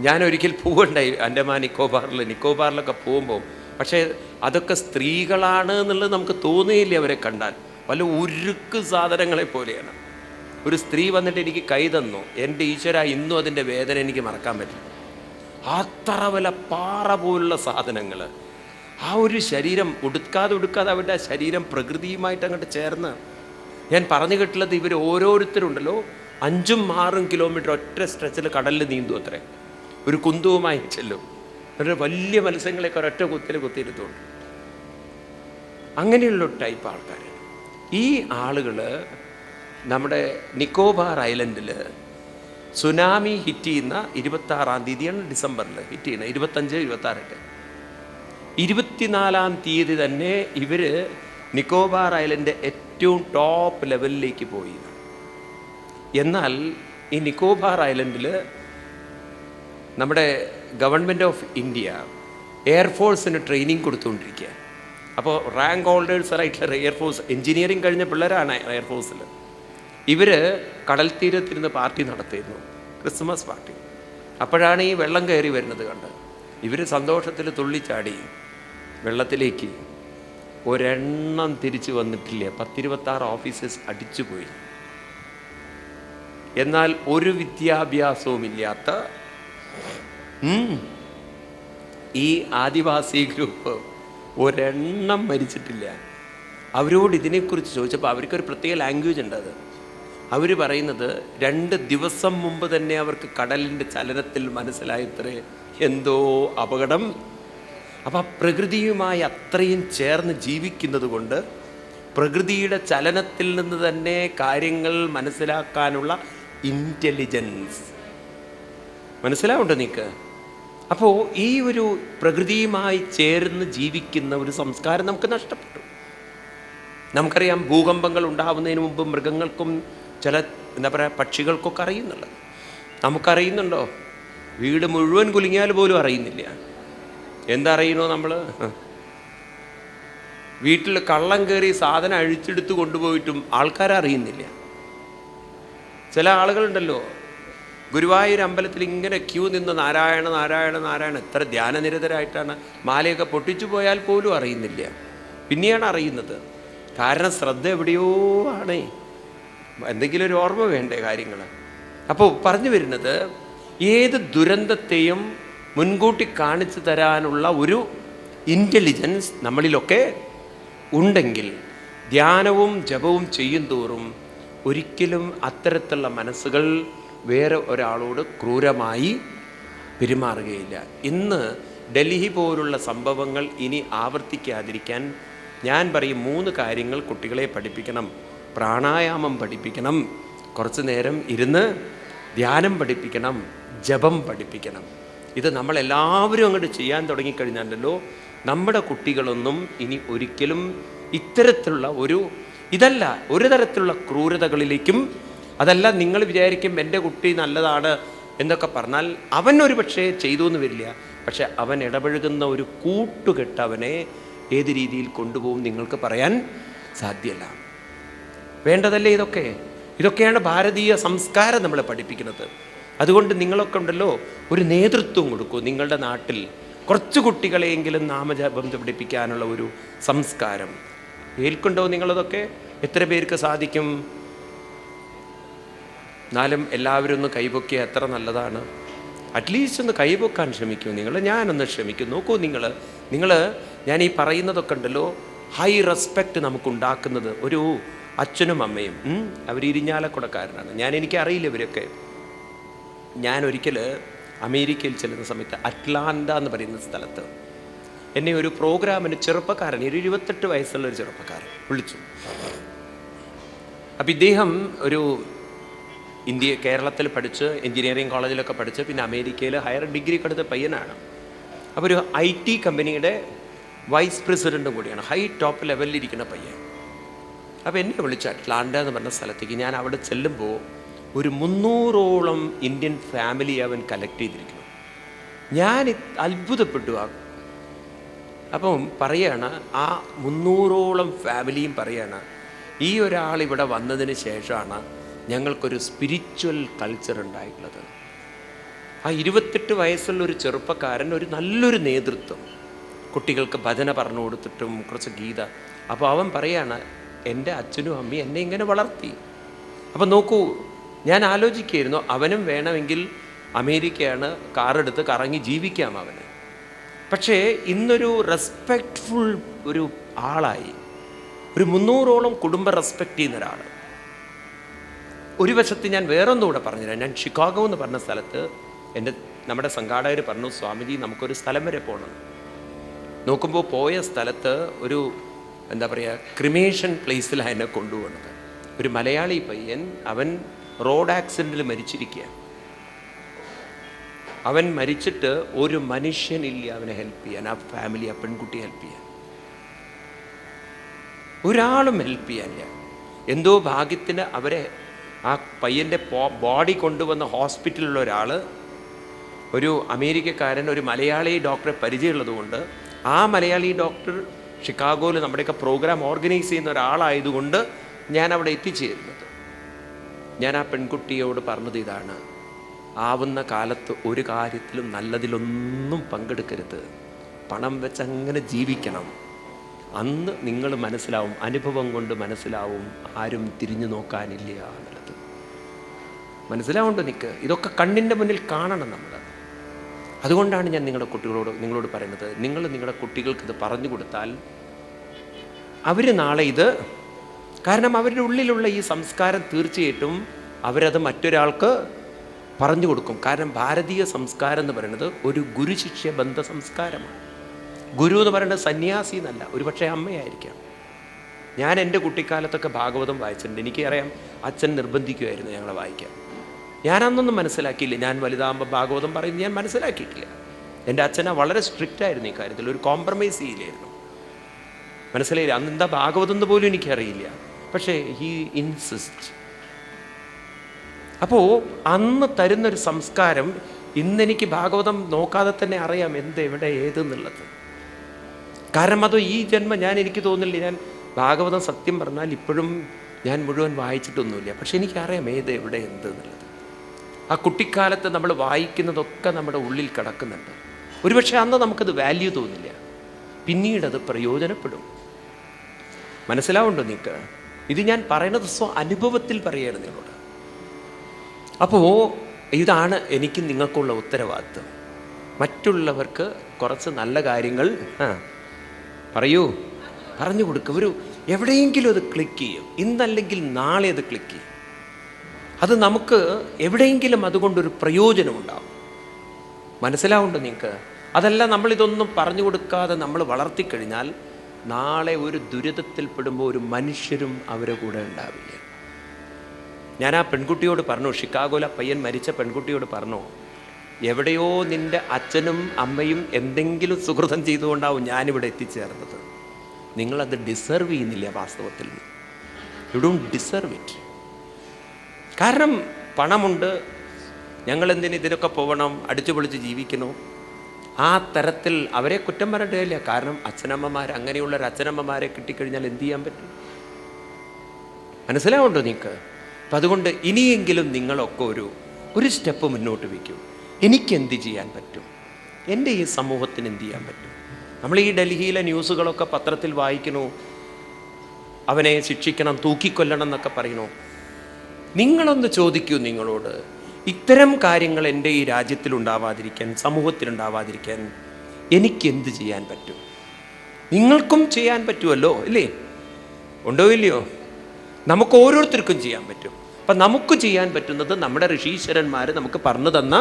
ഞാനൊരിക്കൽ പോവുണ്ടായി അൻഡമാൻ നിക്കോബാറിലൊക്കെ പോകുമ്പോൾ. പക്ഷേ അതൊക്കെ സ്ത്രീകളാണ് എന്നുള്ളത് നമുക്ക് തോന്നുകയില്ല അവരെ കണ്ടാൽ. വല്ല ഉരുക്ക് സാധനങ്ങളെ പോലെയാണ്. ഒരു സ്ത്രീ വന്നിട്ട് എനിക്ക് കൈ തന്നു, എൻ്റെ ഈശ്വര, ഇന്നും അതിൻ്റെ വേദന എനിക്ക് മറക്കാൻ പറ്റില്ല. അത്ര വല്ല പാറ പോലുള്ള സാധനങ്ങൾ. ആ ഒരു ശരീരം ഉടുക്കാതെ അവരുടെ ശരീരം പ്രകൃതിയുമായിട്ട് അങ്ങോട്ട് ചേർന്ന്. ഞാൻ പറഞ്ഞു കേട്ടുള്ളത് ഇവർ ഓരോരുത്തരുണ്ടല്ലോ 5-6 കിലോമീറ്റർ ഒറ്റ സ്ട്രെച്ചിൽ കടലിൽ നീന്തും അത്രേ. ഒരു കുന്തവുമായി ചെല്ലും. ഒരു വലിയ മത്സ്യങ്ങളെയൊക്കെ ഒരൊറ്റ കുത്തിയിരുത്തുണ്ട്. അങ്ങനെയുള്ള ടൈപ്പ് ആൾക്കാർ. ഈ ആളുകൾ നമ്മുടെ നിക്കോബാർ ഐലൻഡിൽ സുനാമി ഹിറ്റ് ചെയ്യുന്ന 26-ാം തീയതിയാണ്, ഡിസംബറിൽ ഹിറ്റ് ചെയ്യുന്നത്. 25, 26, 24-ാം തീയതി തന്നെ ഇവർ നിക്കോബാർ ഐലൻഡ് ഏറ്റവും ടോപ്പ് ലെവലിലേക്ക് പോയി. എന്നാൽ ഈ നിക്കോബാർ ഐലൻഡിൽ നമ്മുടെ ഗവൺമെൻറ് ഓഫ് ഇന്ത്യ എയർഫോഴ്സിന് ട്രെയിനിങ് കൊടുത്തുകൊണ്ടിരിക്കുക. അപ്പോൾ റാങ്ക് ഹോൾഡേഴ്സായിട്ടുള്ള എയർഫോഴ്സ് എൻജിനീയറിങ് കഴിഞ്ഞ പിള്ളേരാണ് എയർഫോഴ്സിൽ. ഇവർ കടൽ തീരത്തിരുന്ന് പാർട്ടി നടത്തിയിരുന്നു, ക്രിസ്മസ് പാർട്ടി. അപ്പോഴാണ് ഈ വെള്ളം കയറി വരുന്നത് കണ്ട് ഇവർ സന്തോഷത്തിൽ തുള്ളിച്ചാടി വെള്ളത്തിലേക്ക്. ഒരെണ്ണം തിരിച്ചു വന്നിട്ടില്ല. 10-26 ഓഫീസേഴ്സ് അടിച്ചുപോയി. എന്നാൽ ഒരു വിദ്യാഭ്യാസവുമില്ലാത്ത ഈ ആദിവാസി ഗ്രൂപ്പ് ഒരെണ്ണം മരിച്ചിട്ടില്ല. അവരോട് ഇതിനെക്കുറിച്ച് ചോദിച്ചപ്പോൾ അവർക്കൊരു പ്രത്യേക ലാംഗ്വേജ് ഉണ്ട്. അത് അവർ പറയുന്നത് 2 ദിവസം മുമ്പ് തന്നെ അവർക്ക് കടലിൻ്റെ ചലനത്തിൽ മനസ്സിലായത്രേ എന്തോ അപകടം. അപ്പം പ്രകൃതിയുമായി അത്രയും ചേർന്ന് ജീവിക്കുന്നത് കൊണ്ട് പ്രകൃതിയുടെ ചലനത്തിൽ നിന്ന് തന്നെ കാര്യങ്ങൾ മനസ്സിലാക്കാനുള്ള ഇൻ്റലിജൻസ് മനസ്സിലാവുണ്ടോ നിങ്ങൾക്ക്? അപ്പോൾ ഈ ഒരു പ്രകൃതിയുമായി ചേർന്ന് ജീവിക്കുന്ന ഒരു സംസ്കാരം നമുക്ക് നഷ്ടപ്പെട്ടു. നമുക്കറിയാം ഭൂകമ്പങ്ങൾ ഉണ്ടാവുന്നതിന് മുമ്പ് മൃഗങ്ങൾക്കും ചില എന്താ പറയുക പക്ഷികൾക്കൊക്കെ അറിയുന്നുള്ളത്. നമുക്കറിയുന്നുണ്ടോ? വീട് മുഴുവൻ കുലുങ്ങിയാൽ പോലും അറിയുന്നില്ല. എന്താ അറിയണോ? നമ്മൾ വീട്ടിൽ കള്ളം കയറി സാധനം അഴിച്ചെടുത്ത് കൊണ്ടുപോയിട്ടും ആൾക്കാരറിയുന്നില്ല. ചില ആളുകളുണ്ടല്ലോ, ഗുരുവായൂർ അമ്പലത്തിൽ ഇങ്ങനെ ക്യൂ നിന്ന് നാരായണ നാരായണ നാരായണ, എത്ര ധ്യാനനിരതരായിട്ടാണ്, മാലയൊക്കെ പൊട്ടിച്ചു പോയാൽ പോലും അറിയുന്നില്ല. പിന്നെയാണ് അറിയുന്നത്. കാരണം ശ്രദ്ധ എവിടെയോ ആണ്. എന്തെങ്കിലും ഒരു ഓർമ്മ വേണ്ടേ കാര്യങ്ങൾ? അപ്പോൾ പറഞ്ഞു വരുന്നത്, ഏത് ദുരന്തത്തെയും മുൻകൂട്ടി കാണിച്ചു തരാനുള്ള ഒരു ഇൻ്റലിജൻസ് നമ്മളിലൊക്കെ ഉണ്ടെങ്കിൽ ധ്യാനവും ജപവും ചെയ്യും തോറും ഒരിക്കലും അത്തരത്തിലുള്ള മനസ്സുകൾ വേറെ ഒരാളോട് ക്രൂരമായി പെരുമാറുകയില്ല. ഇന്ന് ഡൽഹി പോലുള്ള സംഭവങ്ങൾ ഇനി ആവർത്തിക്കാതിരിക്കാൻ ഞാൻ പറയും 3 കാര്യങ്ങൾ കുട്ടികളെ പഠിപ്പിക്കണം. പ്രാണായാമം പഠിപ്പിക്കണം, കുറച്ച് നേരം ഇരുന്ന് ധ്യാനം പഠിപ്പിക്കണം, ജപം പഠിപ്പിക്കണം. ഇത് നമ്മളെല്ലാവരും അങ്ങോട്ട് ചെയ്യാൻ തുടങ്ങിക്കഴിഞ്ഞാലല്ലോ നമ്മുടെ കുട്ടികളൊന്നും ഇനി ഒരിക്കലും ഇത്തരത്തിലുള്ള ഇതല്ല ഒരു തരത്തിലുള്ള ക്രൂരതകളിലേക്കും, അതല്ല നിങ്ങൾ വിചാരിക്കും എൻ്റെ കുട്ടി നല്ലതാണ് എന്നൊക്കെ പറഞ്ഞാൽ അവൻ ഒരു പക്ഷേ ചെയ്തു എന്ന് വരില്ല. പക്ഷെ അവൻ ഇടപഴകുന്ന ഒരു കൂട്ടുകെട്ട് അവനെ ഏത് രീതിയിൽ കൊണ്ടുപോകും നിങ്ങൾക്ക് പറയാൻ സാധ്യമല്ല. വേണ്ടതല്ലേ ഇതൊക്കെയാണ് ഭാരതീയ സംസ്കാരം നമ്മളെ പഠിപ്പിക്കുന്നത്. അതുകൊണ്ട് നിങ്ങളൊക്കെ ഉണ്ടല്ലോ, ഒരു നേതൃത്വം കൊടുക്കൂ. നിങ്ങളുടെ നാട്ടിൽ കുറച്ച് കുട്ടികളെയെങ്കിലും നാമജപം പഠിപ്പിക്കാനുള്ള ഒരു സംസ്കാരം ഏൽക്കുണ്ടോ നിങ്ങളതൊക്കെ? എത്ര പേർക്ക് സാധിക്കും? എന്നാലും എല്ലാവരും ഒന്ന് കൈപൊക്കിയ എത്ര നല്ലതാണ്. അറ്റ്ലീസ്റ്റ് ഒന്ന് കൈപൊക്കാൻ ശ്രമിക്കൂ നിങ്ങൾ. ഞാനൊന്ന് ശ്രമിക്കും. നോക്കൂ നിങ്ങൾ ഞാൻ ഈ പറയുന്നതൊക്കെ ഉണ്ടല്ലോ, ഹൈ റെസ്പെക്റ്റ് നമുക്കുണ്ടാക്കുന്നത് ഒരു അച്ഛനും അമ്മയും. അവർ ഇരിഞ്ഞാലക്കുടക്കാരനാണ്. എനിക്കറിയില്ല ഇവരൊക്കെ. ഞാൻ ഒരിക്കൽ അമേരിക്കയിൽ ചെല്ലുന്ന സമയത്ത് അറ്റ്ലാന്റ എന്ന് പറയുന്ന സ്ഥലത്ത് എന്നെ ഒരു പ്രോഗ്രാമിന് ചെറുപ്പക്കാരൻ, ഒരു 28 വയസ്സുള്ള ഒരു ചെറുപ്പക്കാരൻ വിളിച്ചു. അപ്പം ഇദ്ദേഹം ഒരു കേരളത്തിൽ പഠിച്ച് എഞ്ചിനീയറിംഗ് കോളേജിലൊക്കെ പഠിച്ച് പിന്നെ അമേരിക്കയിൽ ഹയർ ഡിഗ്രിക്ക് എടുത്ത പയ്യനാണ്. അപ്പോൾ ഒരു IT കമ്പനിയുടെ വൈസ് പ്രസിഡൻറ്റും കൂടിയാണ്, ഹൈ ടോപ്പ് ലെവലിലിരിക്കുന്ന പയ്യൻ. അപ്പോൾ എന്നെ വിളിച്ച അറ്റ്ലാന്റ എന്ന് പറഞ്ഞ സ്ഥലത്തേക്ക് ഞാൻ അവിടെ ചെല്ലുമ്പോൾ ഒരു 300ഓളം ഇന്ത്യൻ ഫാമിലി അവൻ കളക്ട് ചെയ്തിരിക്കുന്നു. ഞാൻ അത്ഭുതപ്പെട്ടു. അപ്പം പറയാണ്, ആ 300ഓളം ഫാമിലിയും പറയാണ്, ഈ ഒരാൾ ഇവിടെ വന്നതിന് ശേഷമാണ് ഞങ്ങൾക്കൊരു സ്പിരിച്വൽ കൾച്ചർ ഉണ്ടായിട്ടുള്ളത്. ആ 28 വയസ്സുള്ള ഒരു ചെറുപ്പക്കാരൻ ഒരു നല്ലൊരു നേതൃത്വം, കുട്ടികൾക്ക് ഭജന പറഞ്ഞു കൊടുത്തിട്ടും കുറച്ച് ഗീത. അപ്പോൾ അവൻ പറയാണ്, എൻ്റെ അച്ഛനും അമ്മയും എന്നെ ഇങ്ങനെ വളർത്തി. അപ്പം നോക്കൂ, ഞാൻ ആലോചിക്കുകയായിരുന്നു, അവനും വേണമെങ്കിൽ അമേരിക്കയാണ് കാറെടുത്ത് കറങ്ങി ജീവിക്കാം അവന്. പക്ഷേ ഇന്നൊരു റെസ്പെക്റ്റ്ഫുൾ ഒരു ആളായി, ഒരു 300ഓളം കുടുംബം റെസ്പെക്റ്റ് ചെയ്യുന്ന ഒരാൾ. ഒരു വശത്ത് ഞാൻ വേറൊന്നുകൂടെ പറഞ്ഞുതരാം. ഞാൻ ഷിക്കാഗോ എന്ന് പറഞ്ഞ സ്ഥലത്ത് നമ്മുടെ സംഘാടകർ പറഞ്ഞു, സ്വാമിജി നമുക്കൊരു സ്ഥലം വരെ പോകണം. നോക്കുമ്പോൾ പോയ സ്ഥലത്ത് ഒരു എന്താ പറയുക, ക്രിമേഷൻ പ്ലേസിലാണ് എന്നെ കൊണ്ടുപോകുന്നത്. ഒരു മലയാളി പയ്യൻ, അവൻ റോഡ് ആക്സിഡൻറ്റിൽ മരിച്ചിരിക്കുക. അവൻ മരിച്ചിട്ട് ഒരു മനുഷ്യനില്ല അവനെ ഹെൽപ്പ് ചെയ്യാൻ, ആ ഫാമിലി, ആ പെൺകുട്ടിയെ ഹെൽപ്പ് ചെയ്യാൻ ഒരാളും ഹെൽപ്പ് ചെയ്യാനില്ല. എന്തോ ഭാഗ്യത്തിന് അവരെ ആ പയ്യൻ്റെ ബോഡി കൊണ്ടുവന്ന ഹോസ്പിറ്റലിലുള്ള ഒരാൾ, ഒരു അമേരിക്കക്കാരൻ, ഒരു മലയാളി ഡോക്ടറെ പരിചയമുള്ളത് കൊണ്ട് ആ മലയാളി ഡോക്ടർ ഷിക്കാഗോയിൽ നമ്മുടെയൊക്കെ പ്രോഗ്രാം ഓർഗനൈസ് ചെയ്യുന്ന ഒരാളായതുകൊണ്ട് ഞാൻ അവിടെ എത്തിച്ചേരുന്നത്. ഞാൻ ആ പെൺകുട്ടിയോട് പറഞ്ഞത് ഇതാണ്, ആവുന്ന കാലത്ത് ഒരു കാര്യത്തിലും നല്ലതിലൊന്നും പങ്കെടുക്കരുത്, പണം വെച്ചങ്ങനെ ജീവിക്കണം. അന്ന് നിങ്ങൾ മനസ്സിലാവും, അനുഭവം കൊണ്ട് മനസ്സിലാവും, ആരും തിരിഞ്ഞു നോക്കാനില്ല എന്നുള്ളത് മനസ്സിലാവുണ്ടോ? ഇതൊക്കെ കണ്ണിൻ്റെ മുന്നിൽ കാണണം നമ്മൾ. അതുകൊണ്ടാണ് ഞാൻ നിങ്ങളോട് പറയുന്നത്, നിങ്ങളുടെ കുട്ടികൾക്ക് ഇത് പറഞ്ഞു കൊടുത്താൽ അവർ നാളെ കാരണം അവരുടെ ഉള്ളിലുള്ള ഈ സംസ്കാരം തീർച്ചയായിട്ടും അവരത് മറ്റൊരാൾക്ക് പറഞ്ഞു കൊടുക്കും. കാരണം ഭാരതീയ സംസ്കാരം എന്ന് പറയുന്നത് ഒരു ഗുരുശിഷ്യ ബന്ധ സംസ്കാരമാണ്. ഗുരു എന്ന് പറയുന്നത് സന്യാസി എന്നല്ല, ഒരുപക്ഷെ അമ്മയായിരിക്കാം. ഞാൻ എൻ്റെ കുട്ടിക്കാലത്തൊക്കെ ഭാഗവതം വായിച്ചിട്ടുണ്ട്. എനിക്കറിയാം, അച്ഛൻ നിർബന്ധിക്കുമായിരുന്നു ഞങ്ങളെ വായിക്കാൻ. ഞാനന്നൊന്നും മനസ്സിലാക്കിയില്ല. ഞാൻ വലുതാകുമ്പോൾ ഭാഗവതം പറയുന്നത് ഞാൻ മനസ്സിലാക്കിയിട്ടില്ല. എൻ്റെ അച്ഛനെ വളരെ സ്ട്രിക്റ്റ് ആയിരുന്നു ഈ കാര്യത്തിൽ, ഒരു കോംപ്രമൈസ് ചെയ്യില്ലായിരുന്നു. മനസ്സിലായില്ല. അന്ന് എന്താ ഭാഗവതം എന്ന് പോലും എനിക്കറിയില്ല. പക്ഷേ ഹീ ഇൻസിസ്റ്റ്. അപ്പോൾ അന്ന് തരുന്നൊരു സംസ്കാരം ഇന്നെനിക്ക് ഭാഗവതം നോക്കാതെ തന്നെ അറിയാം എന്ത് എവിടെ ഏതെന്നുള്ളത്. കാരണം അത് ഈ ജന്മം എനിക്ക് തോന്നില്ല, ഞാൻ ഭാഗവതം സത്യം പറഞ്ഞാൽ ഇപ്പോഴും ഞാൻ മുഴുവൻ വായിച്ചിട്ടൊന്നുമില്ല. പക്ഷെ എനിക്കറിയാം ഏത് എവിടെ എന്ത് എന്നുള്ളത്. ആ കുട്ടിക്കാലത്ത് നമ്മൾ വായിക്കുന്നതൊക്കെ നമ്മുടെ ഉള്ളിൽ കിടക്കുന്നുണ്ട്. ഒരുപക്ഷെ അന്ന് നമുക്കത് വാല്യൂ തോന്നില്ല, പിന്നീടത് പ്രയോജനപ്പെടും. മനസ്സിലാവുണ്ടോ നിങ്ങൾക്ക്? ഇത് ഞാൻ പറയുന്നത് അനുഭവത്തിൽ പറയുകയാണ് നിങ്ങളോട്. അപ്പോൾ ഇതാണ് എനിക്ക് നിങ്ങൾക്കുള്ള ഉത്തരവാദിത്വം. മറ്റുള്ളവർക്ക് കുറച്ച് നല്ല കാര്യങ്ങൾ പറഞ്ഞു കൊടുക്കുക. എവിടെയെങ്കിലും അത് ക്ലിക്ക് ചെയ്യും. ഇന്നല്ലെങ്കിൽ നാളെ അത് ക്ലിക്ക് ചെയ്യും. അത് നമുക്ക് എവിടെയെങ്കിലും അതുകൊണ്ടൊരു പ്രയോജനമുണ്ടാകും. മനസ്സിലാവുണ്ടോ നിങ്ങൾക്ക്? അതല്ല നമ്മളിതൊന്നും പറഞ്ഞു കൊടുക്കാതെ നമ്മൾ വളർത്തിക്കഴിഞ്ഞാൽ നാളെ ഒരു ദുരിതത്തിൽപ്പെടുമ്പോൾ ഒരു മനുഷ്യരും അവരെ കൂടെ ഉണ്ടാവില്ല. ഞാൻ ആ പെൺകുട്ടിയോട് പറഞ്ഞു, ഷിക്കാഗോയിലെ പയ്യൻ മരിച്ച പെൺകുട്ടിയോട് പറഞ്ഞു, എവിടെയോ നിൻ്റെ അച്ഛനും അമ്മയും എന്തെങ്കിലും സുഹൃതം ചെയ്തുകൊണ്ടാവും ഞാനിവിടെ എത്തിച്ചേർന്നത്. നിങ്ങളത് ഡിസർവ് ചെയ്യുന്നില്ല. വാസ്തവത്തിൽ യു ഡോണ്ട് ഡിസർവ് ഇറ്റ്. കാരണം പണമുണ്ട്, ഞങ്ങളെന്തിന് ഇതിനൊക്കെ പോകണം, അടിച്ചു പൊളിച്ച് ജീവിക്കണോ? ആ തരത്തിൽ അവരെ കുറ്റം പറഞ്ഞിട്ടില്ല. കാരണം അങ്ങനെയുള്ളൊരു അച്ഛനമ്മമാരെ കിട്ടിക്കഴിഞ്ഞാൽ എന്ത് ചെയ്യാൻ പറ്റും? മനസ്സിലാവുണ്ടോ നിങ്ങൾക്ക്? അപ്പം അതുകൊണ്ട് ഇനിയെങ്കിലും നിങ്ങളൊക്കെ ഒരു സ്റ്റെപ്പ് മുന്നോട്ട് വയ്ക്കൂ. എനിക്കെന്ത് ചെയ്യാൻ പറ്റും? എൻ്റെ ഈ സമൂഹത്തിന് എന്ത് ചെയ്യാൻ പറ്റും? നമ്മൾ ഈ ഡൽഹിയിലെ ന്യൂസുകളൊക്കെ പത്രത്തിൽ വായിക്കണോ, അവനെ ശിക്ഷിക്കണം, തൂക്കിക്കൊല്ലണം എന്നൊക്കെ പറയണോ? നിങ്ങളൊന്ന് ചോദിക്കൂ നിങ്ങളോട്, ഇത്തരം കാര്യങ്ങൾ എൻ്റെ ഈ രാജ്യത്തിലുണ്ടാവാതിരിക്കാൻ, സമൂഹത്തിലുണ്ടാവാതിരിക്കാൻ എനിക്കെന്ത് ചെയ്യാൻ പറ്റും? നിങ്ങൾക്കും ചെയ്യാൻ പറ്റുമല്ലോ, ഇല്ലേ? ഉണ്ടോ ഇല്ലയോ? നമുക്ക് ഓരോരുത്തർക്കും ചെയ്യാൻ പറ്റും. അപ്പം നമുക്ക് ചെയ്യാൻ പറ്റുന്നത് നമ്മുടെ ഋഷീശ്വരന്മാർ നമുക്ക് പറഞ്ഞു തന്ന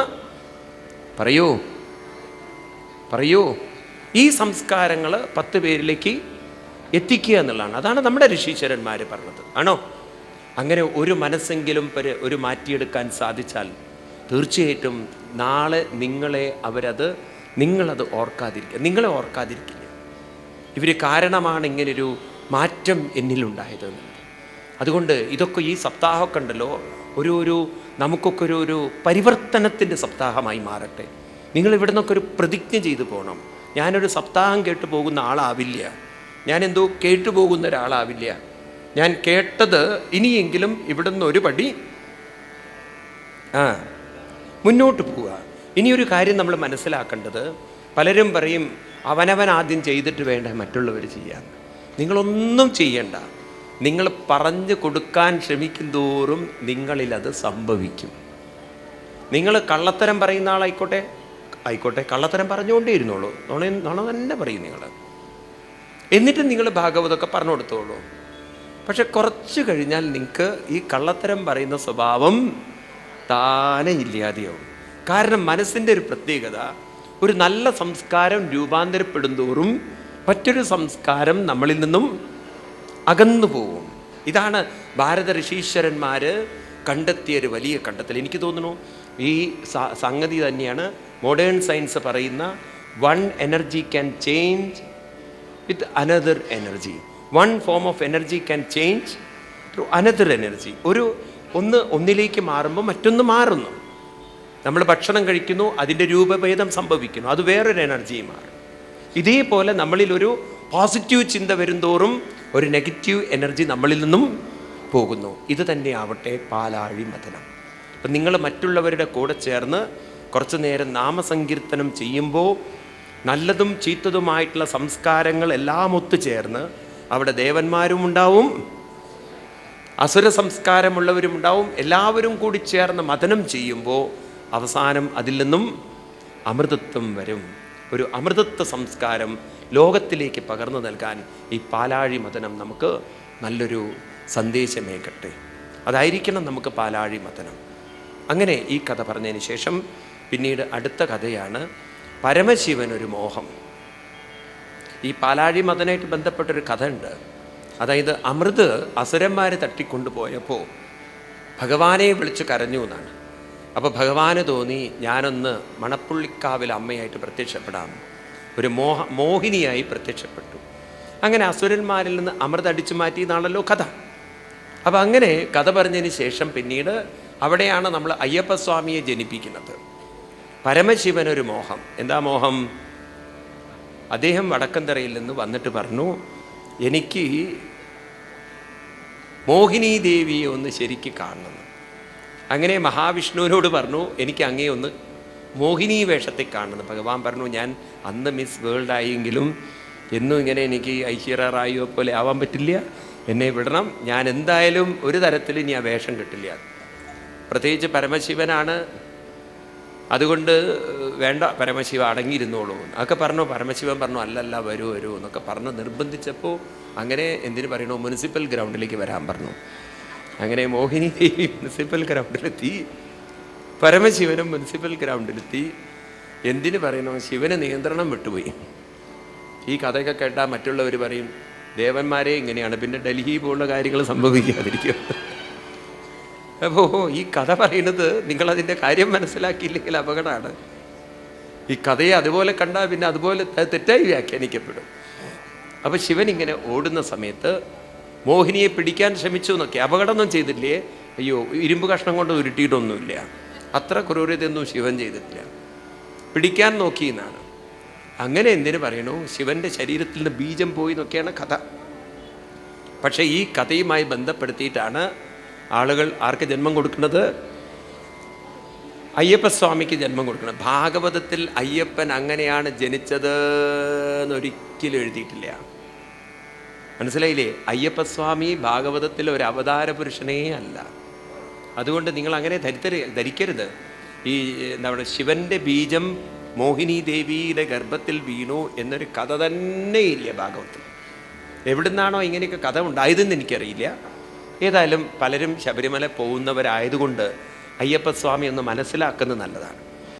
പറയൂ ഈ സംസ്കാരങ്ങൾ 10 പേരിലേക്ക് എത്തിക്കുക എന്നുള്ളതാണ്. അതാണ് നമ്മുടെ ഋഷീശ്വരന്മാർ പറഞ്ഞത്. ആണോ? അങ്ങനെ ഒരു മനസ്സെങ്കിലും ഒരു മാറ്റിയെടുക്കാൻ സാധിച്ചാൽ തീർച്ചയായിട്ടും നാളെ നിങ്ങളത് നിങ്ങളെ ഓർക്കാതിരിക്കില്ല. ഇവർ കാരണമാണ് ഇങ്ങനൊരു മാറ്റം എന്നിലുണ്ടായത് എന്നുള്ളത്. അതുകൊണ്ട് ഇതൊക്കെ ഈ സപ്താഹമൊക്കെ ഉണ്ടല്ലോ, നമുക്കൊക്കെ ഒരു പരിവർത്തനത്തിൻ്റെ സപ്താഹമായി മാറട്ടെ. നിങ്ങൾ ഇവിടെ നിന്നൊക്കെ ഒരു പ്രതിജ്ഞ ചെയ്തു പോകണം. ഞാനൊരു സപ്താഹം കേട്ടു പോകുന്ന ആളാവില്ല, ഞാനെന്തോ കേട്ടു പോകുന്ന ഒരാളാവില്ല. ഞാൻ കേട്ടത് ഇനിയെങ്കിലും ഇവിടെ നിന്ന് ഒരു പടി മുന്നോട്ട് പോവുക. ഇനിയൊരു കാര്യം നമ്മൾ മനസ്സിലാക്കേണ്ടത്, പലരും പറയും അവനവൻ ആദ്യം ചെയ്തിട്ട് വേണ്ട മറ്റുള്ളവർ ചെയ്യാൻ. നിങ്ങളൊന്നും ചെയ്യണ്ട. നിങ്ങൾ പറഞ്ഞു കൊടുക്കാൻ ശ്രമിക്കും തോറും നിങ്ങളിലത് സംഭവിക്കും. നിങ്ങൾ കള്ളത്തരം പറയുന്ന ആളായിക്കോട്ടെ, കള്ളത്തരം പറഞ്ഞുകൊണ്ടേ ഇരുന്നോളൂ. നുണ തന്നെ പറയും നിങ്ങൾ. എന്നിട്ട് നിങ്ങൾ ഭാഗവതമൊക്കെ പറഞ്ഞു കൊടുത്തോളൂ. പക്ഷെ കുറച്ച് കഴിഞ്ഞാൽ നിങ്ങൾക്ക് ഈ കള്ളത്തരം പറയുന്ന സ്വഭാവം താനെ ഇല്ലാതെയാവും. കാരണം മനസ്സിൻ്റെ ഒരു പ്രത്യേകത, ഒരു നല്ല സംസ്കാരം രൂപാന്തരപ്പെടും തോറും മറ്റൊരു സംസ്കാരം നമ്മളിൽ നിന്നും അകന്നു പോവും. ഇതാണ് ഭാരത ഋഷീശ്വരന്മാർ കണ്ടെത്തിയൊരു വലിയ കണ്ടെത്തൽ. എനിക്ക് തോന്നുന്നു ഈ സംഗതി തന്നെയാണ് മോഡേൺ സയൻസ് പറയുന്ന one energy can change with another energy. One form of energy can change through another energy. ഒന്നിലേക്ക് മാറുമ്പോൾ മറ്റൊന്ന് മാറുന്നു. നമ്മൾ ഭക്ഷണം കഴിക്കുന്നു, അതിൻ്റെ രൂപഭേദം സംഭവിക്കുന്നു, അത് വേറൊരു എനർജിയും മാറും. ഇതേപോലെ നമ്മളിലൊരു പോസിറ്റീവ് ചിന്ത വരുംതോറും ഒരു നെഗറ്റീവ് എനർജി നമ്മളിൽ നിന്നും പോകുന്നു. ഇത് തന്നെ ആവട്ടെ പാലാഴി മഥനം. അപ്പം നിങ്ങൾ മറ്റുള്ളവരുടെ കൂടെ ചേർന്ന് കുറച്ചു നേരം നാമസങ്കീർത്തനം ചെയ്യുമ്പോൾ നല്ലതും ചീത്തതുമായിട്ടുള്ള സംസ്കാരങ്ങൾ എല്ലാം ഒത്തുചേർന്ന് അവിടെ ദേവന്മാരും ഉണ്ടാവും, അസുര സംസ്കാരമുള്ളവരും ഉണ്ടാവും. എല്ലാവരും കൂടി ചേർന്ന് മഥനം ചെയ്യുമ്പോൾ അവസാനം അതിൽ നിന്നും അമൃതത്വം വരും. ഒരു അമൃതത്വ സംസ്കാരം ലോകത്തിലേക്ക് പകർന്നു നൽകാൻ ഈ പാലാഴി മഥനം നമുക്ക് നല്ലൊരു സന്ദേശമേകട്ടെ. അതായിരിക്കണം നമുക്ക് പാലാഴി മഥനം. അങ്ങനെ ഈ കഥ പറഞ്ഞതിന് ശേഷം പിന്നീട് അടുത്ത കഥയാണ് പരമശിവനൊരു മോഹം. ഈ പാലാഴി മഥനമായിട്ട് ബന്ധപ്പെട്ടൊരു കഥ ഉണ്ട്. അതായത് അമൃത് അസുരന്മാർ തട്ടിക്കൊണ്ടുപോയപ്പോൾ ഭഗവാനെ വിളിച്ച് കരഞ്ഞു എന്നാണ്. അപ്പോൾ ഭഗവാന് തോന്നി ഞാനൊന്ന് മണപ്പുള്ളിക്കാവിൽ അമ്മയായിട്ട് പ്രത്യക്ഷപ്പെടാം. ഒരു മോഹിനിയായി പ്രത്യക്ഷപ്പെട്ടു. അങ്ങനെ അസുരന്മാരിൽ നിന്ന് അമൃത് അടിച്ചു മാറ്റിയെന്നാണല്ലോ കഥ. അപ്പം അങ്ങനെ കഥ പറഞ്ഞതിന് ശേഷം പിന്നീട് അവിടെയാണ് നമ്മൾ അയ്യപ്പസ്വാമിയെ ജനിപ്പിക്കുന്നത്. പരമശിവനൊരു മോഹം. എന്താ മോഹം? അദ്ദേഹം വടക്കന്തറയിൽ നിന്ന് വന്നിട്ട് പറഞ്ഞു, എനിക്ക് മോഹിനി ദേവിയെ ഒന്ന് ശരിക്ക് കാണണം. അങ്ങനെ മഹാവിഷ്ണുവിനോട് പറഞ്ഞു, എനിക്ക് അങ്ങേ ഒന്ന് മോഹിനി വേഷത്തിൽ കാണുന്നു. ഭഗവാൻ പറഞ്ഞു, ഞാൻ അന്ന് മിസ് വേൾഡ് ആയെങ്കിലും എന്നും ഇങ്ങനെ എനിക്ക് ഐശ്വര്യ റായിയെ പോലെ ആവാൻ പറ്റില്ല, എന്നെ വിടണം. ഞാൻ എന്തായാലും ഒരു തരത്തിൽ ഇനി ആ വേഷം കിട്ടില്ല. പ്രത്യേകിച്ച് പരമശിവനാണ്, അതുകൊണ്ട് വേണ്ട, പരമശിവ അടങ്ങിയിരുന്നോളൂ അതൊക്കെ പറഞ്ഞു. പരമശിവൻ പറഞ്ഞു, അല്ലല്ല വരൂ വരൂ എന്നൊക്കെ പറഞ്ഞു നിർബന്ധിച്ചപ്പോൾ അങ്ങനെ എന്തിനു പറയണോ, മുനിസിപ്പൽ ഗ്രൗണ്ടിലേക്ക് വരാൻ പറഞ്ഞു. അങ്ങനെ മോഹിനി ദേവി മുനിസിപ്പൽ ഗ്രൗണ്ടിലെത്തി, പരമശിവനും മുനിസിപ്പൽ ഗ്രൗണ്ടിലെത്തി. എന്തിനു പറയണോ, ശിവന് നിയന്ത്രണം വിട്ടുപോയി. ഈ കഥയൊക്കെ കേട്ടാൽ മറ്റുള്ളവർ പറയും, ദേവന്മാരെ ഇങ്ങനെയാണ്, പിന്നെ ഡൽഹി പോലുള്ള കാര്യങ്ങൾ സംഭവിക്കാതിരിക്കും. അപ്പോൾ ഈ കഥ പറയുന്നത് നിങ്ങളതിൻ്റെ കാര്യം മനസ്സിലാക്കിയില്ലെങ്കിൽ അപകടമാണ്. ഈ കഥയെ അതുപോലെ കണ്ടാൽ പിന്നെ അതുപോലെ തെറ്റായി വ്യാഖ്യാനിക്കപ്പെടും. അപ്പോൾ ശിവൻ ഇങ്ങനെ ഓടുന്ന സമയത്ത് മോഹിനിയെ പിടിക്കാൻ ശ്രമിച്ചു എന്നൊക്കെ, അപകടമൊന്നും ചെയ്തില്ലേ, അയ്യോ ഇരുമ്പ് കഷ്ണം കൊണ്ട് ഉരുട്ടിയിട്ടൊന്നുമില്ല, അത്ര ക്രൂരതയൊന്നും ശിവൻ ചെയ്തിട്ടില്ല, പിടിക്കാൻ നോക്കിയെന്നാണ്. അങ്ങനെ എന്തിനു പറയണു, ശിവൻ്റെ ശരീരത്തിൽ നിന്ന് ബീജം പോയി എന്നൊക്കെയാണ് കഥ. പക്ഷേ ഈ കഥയുമായി ബന്ധപ്പെടുത്തിയിട്ടാണ് ആളുകൾ ആർക്ക് ജന്മം കൊടുക്കുന്നത്? അയ്യപ്പസ്വാമിക്ക് ജന്മം കൊടുക്കണം. ഭാഗവതത്തിൽ അയ്യപ്പൻ അങ്ങനെയാണ് ജനിച്ചത് എന്നൊരിക്കലും എഴുതിയിട്ടില്ല. മനസ്സിലായില്ലേ? അയ്യപ്പസ്വാമി ഭാഗവതത്തിൽ ഒരു അവതാര പുരുഷനേ അല്ല. അതുകൊണ്ട് നിങ്ങൾ അങ്ങനെ ധരിക്കരുത്. ഈ എന്താ പറയുക, ശിവൻ്റെ ബീജം മോഹിനി ദേവിയുടെ ഗർഭത്തിൽ വീണു എന്നൊരു കഥ തന്നെ ഇല്ല ഭാഗവതത്തിൽ. എവിടുന്നാണോ ഇങ്ങനെയൊക്കെ കഥ ഉണ്ടായതെന്ന് എനിക്കറിയില്ല. ഏതായാലും പലരും ശബരിമല പോകുന്നവരായതുകൊണ്ട് അയ്യപ്പസ്വാമി ഒന്ന് മനസ്സിലാക്കുന്നത് നല്ലതാണ്.